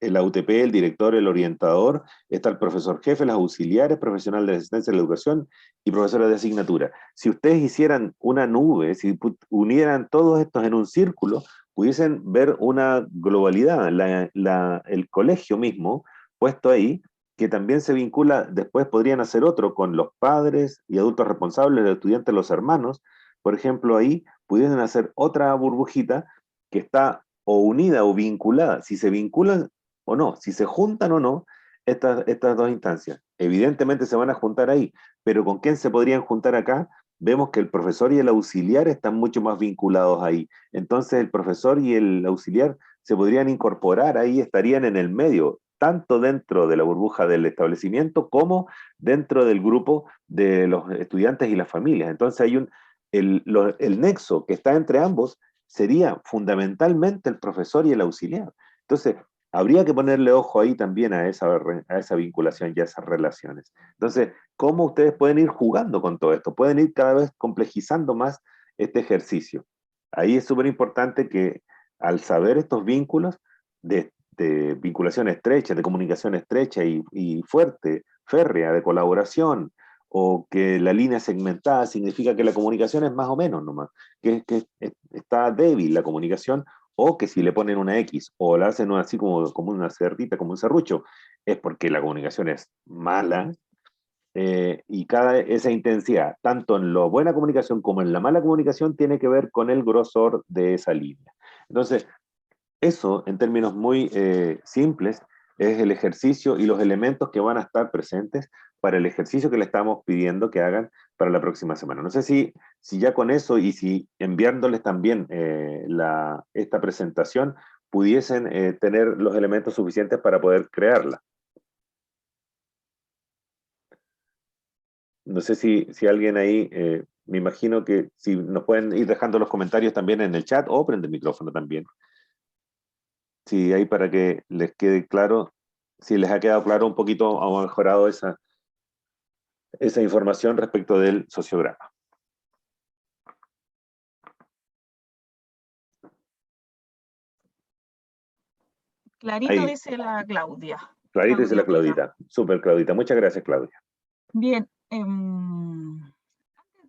AUTP, el director, el orientador, está el profesor jefe, los auxiliares, profesional de asistencia a la educación y profesores de asignatura. Si ustedes hicieran una nube, si unieran todos estos en un círculo, pudiesen ver una globalidad, el colegio mismo puesto ahí, que también se vincula, después podrían hacer otro con los padres y adultos responsables, los estudiantes, los hermanos, por ejemplo, ahí pudiesen hacer otra burbujita que está o unida o vinculada, si se vinculan o no, si se juntan o no, estas dos instancias. Evidentemente se van a juntar ahí, pero ¿con quién se podrían juntar acá? Vemos que el profesor y el auxiliar están mucho más vinculados ahí. Entonces el profesor y el auxiliar se podrían incorporar ahí, estarían en el medio, tanto dentro de la burbuja del establecimiento como dentro del grupo de los estudiantes y las familias. Entonces hay el nexo que está entre ambos sería fundamentalmente el profesor y el auxiliar. Entonces, habría que ponerle ojo ahí también a esa vinculación y a esas relaciones. Entonces, ¿cómo ustedes pueden ir jugando con todo esto? Pueden ir cada vez complejizando más este ejercicio. Ahí es súper importante que al saber estos vínculos de vinculación estrecha, de comunicación estrecha y fuerte, férrea, de colaboración, o que la línea segmentada significa que la comunicación es más o menos nomás, que está débil la comunicación, o que si le ponen una X o la hacen así como una cerdita, como un serrucho, es porque la comunicación es mala, y esa intensidad, tanto en la buena comunicación como en la mala comunicación, tiene que ver con el grosor de esa línea. Entonces, eso, en términos muy simples, es el ejercicio y los elementos que van a estar presentes para el ejercicio que le estamos pidiendo que hagan para la próxima semana. No sé si ya con eso y si enviándoles también esta presentación pudiesen tener los elementos suficientes para poder crearla. No sé si alguien ahí, me imagino que si nos pueden ir dejando los comentarios también en el chat o prende el micrófono también. Sí, ahí para que les quede claro, si les ha quedado claro un poquito o ha mejorado esa información respecto del sociograma. Clarito Ahí, dice la Claudia. clarito dice la Vega. Claudita. Súper, Claudita. Muchas gracias, Claudia. Bien, antes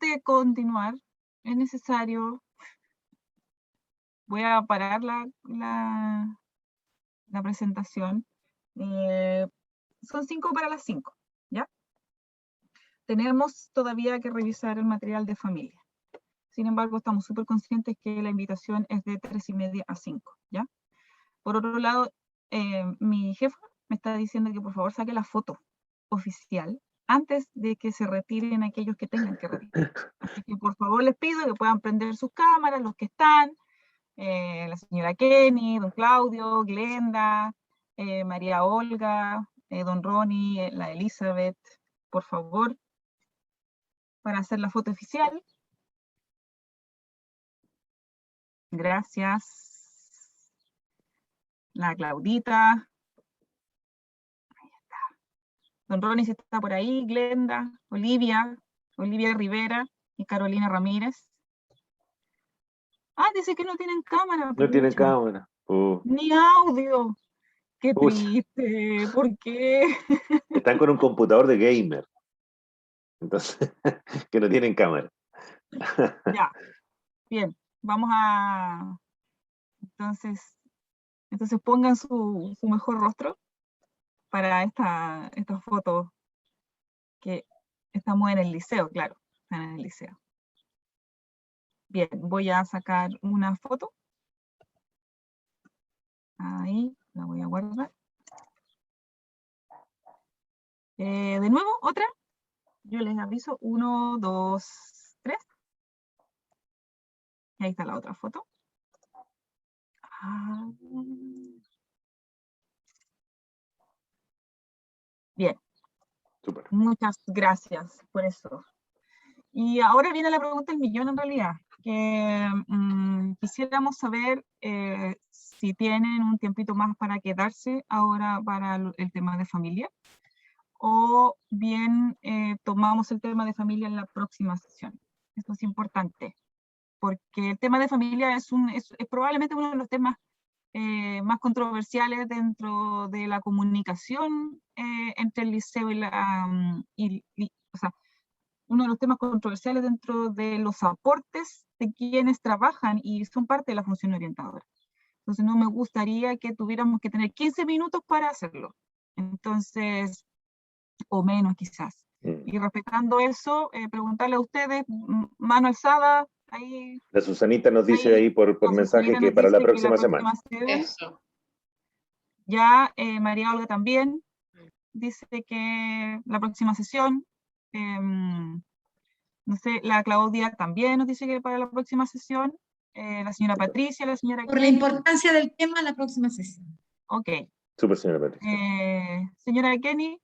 de continuar, es necesario, voy a parar la presentación. Son 5 para las 5, ¿ya? Tenemos todavía que revisar el material de familia. Sin embargo, estamos súper conscientes que la invitación es de 3:30 a 5, ¿ya? Por otro lado, mi jefa me está diciendo que por favor saque la foto oficial antes de que se retiren aquellos que tengan que retirar. Así que por favor les pido que puedan prender sus cámaras, los que están, la señora Kenny, don Claudio, Glenda, María Olga, don Ronnie, la Elizabeth, por favor, para hacer la foto oficial. Gracias. La Claudita. Ahí está. Don Ronnie está por ahí, Glenda, Olivia Rivera y Carolina Ramírez. Ah, dice que no tienen cámara. No tienen Pucha. cámara. Ni audio. Qué Pucha. triste. ¿Por qué? Están con un computador de gamer. Entonces, que no tienen cámara. Ya. Bien. Vamos a... Entonces pongan su mejor rostro para esta foto que estamos en el liceo, claro. Están en el liceo. Bien, voy a sacar una foto. Ahí, la voy a guardar. De nuevo, otra. Yo les aviso. 1, 2, 3. Y ahí está la otra foto. Bien. Súper. Muchas gracias por eso. Y ahora viene la pregunta del millón en realidad. que quisiéramos saber si tienen un tiempito más para quedarse ahora para el tema de familia, o bien tomamos el tema de familia en la próxima sesión. Esto es importante, porque el tema de familia es probablemente uno de los temas más controversiales dentro de la comunicación entre el liceo y o sea, uno de los temas controversiales dentro de los aportes de quienes trabajan y son parte de la función orientadora. Entonces no me gustaría que tuviéramos que tener 15 minutos para hacerlo. Entonces, o menos quizás. Y respetando eso, preguntarle a ustedes, mano alzada, ahí... La Susanita nos dice ahí por mensaje que para la próxima semana. Eso. Ya María Olga también dice que la próxima sesión, no sé, la Claudia también nos dice que para la próxima sesión, la señora Patricia, la señora... Por la importancia del tema, la próxima sesión. Ok. Súper, señora Patricia. Señora Kenny,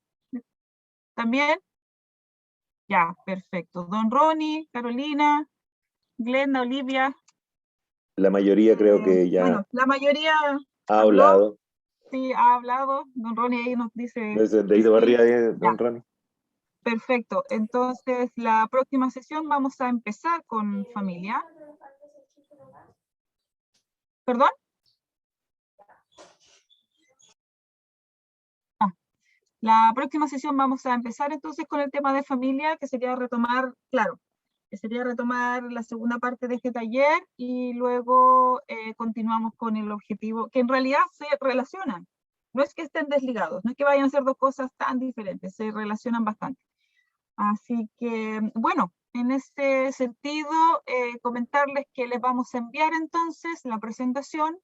¿también? Ya, perfecto. Don Ronnie, Carolina, Glenda, Olivia. La mayoría creo que ya bueno, la mayoría ha hablado. Sí, ha hablado. Don Ronnie ahí nos dice... De ahí de barriga, don Ronnie. Perfecto. Entonces, la próxima sesión vamos a empezar con familia. ¿Perdón? La próxima sesión vamos a empezar entonces con el tema de familia, que sería retomar, claro, que sería retomar la segunda parte de este taller y luego continuamos con el objetivo, que en realidad se relacionan. No es que estén desligados, no es que vayan a ser dos cosas tan diferentes, se relacionan bastante. Así que, bueno, en este sentido, comentarles que les vamos a enviar entonces la presentación,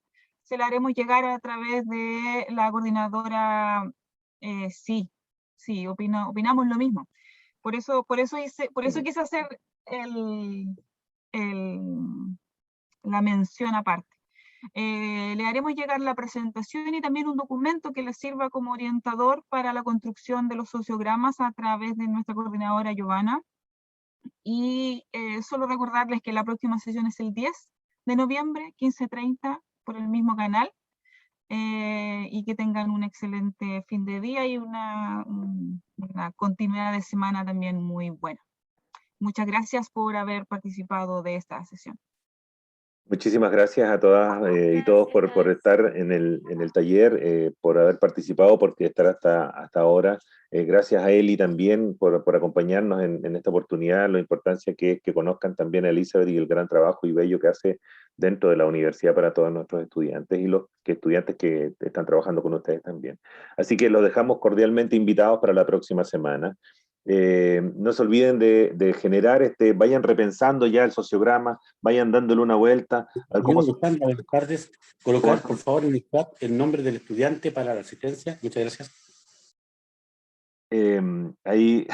se la haremos llegar a través de la coordinadora. Sí, opinamos lo mismo. Por eso quise hacer la mención aparte. Le haremos llegar la presentación y también un documento que les sirva como orientador para la construcción de los sociogramas a través de nuestra coordinadora Giovanna. Y solo recordarles que la próxima sesión es el 10 de noviembre, 15:30, por el mismo canal. Y que tengan un excelente fin de día y una continuidad de semana también muy buena. Muchas gracias por haber participado de esta sesión. Muchísimas gracias a todas y todos por estar en el taller, por haber participado, por estar hasta ahora. Gracias a Eli también por acompañarnos en esta oportunidad, la importancia que es que conozcan también a Elizabeth y el gran trabajo y bello que hace dentro de la universidad para todos nuestros estudiantes y los estudiantes que están trabajando con ustedes también. Así que los dejamos cordialmente invitados para la próxima semana. No se olviden de generar, vayan repensando ya el sociograma, vayan dándole una vuelta. Buenas tardes. Colocar, por favor, en el chat el nombre del estudiante para la asistencia. Muchas gracias. Ahí,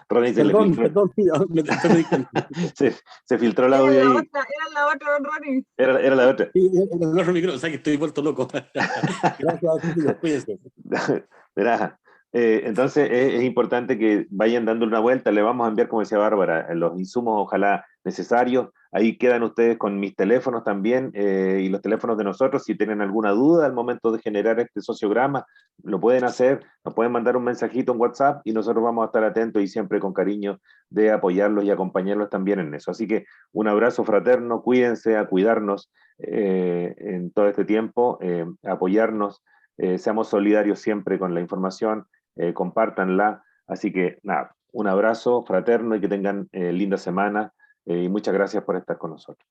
Ronnie se filtró el audio ahí. Era la otra, don Ronnie. Era la otra. Sí, era el otro micrófono, o sea que estoy vuelto loco. Gracias, cuídense. Verá, entonces es importante que vayan dando una vuelta, le vamos a enviar, como decía Bárbara, los insumos ojalá necesarios, ahí quedan ustedes con mis teléfonos también y los teléfonos de nosotros, si tienen alguna duda al momento de generar este sociograma, lo pueden hacer, nos pueden mandar un mensajito en WhatsApp y nosotros vamos a estar atentos y siempre con cariño de apoyarlos y acompañarlos también en eso. Así que un abrazo fraterno, cuídense, a cuidarnos en todo este tiempo, a apoyarnos, seamos solidarios siempre con la información, compártanla, así que nada, un abrazo fraterno y que tengan linda semana y muchas gracias por estar con nosotros.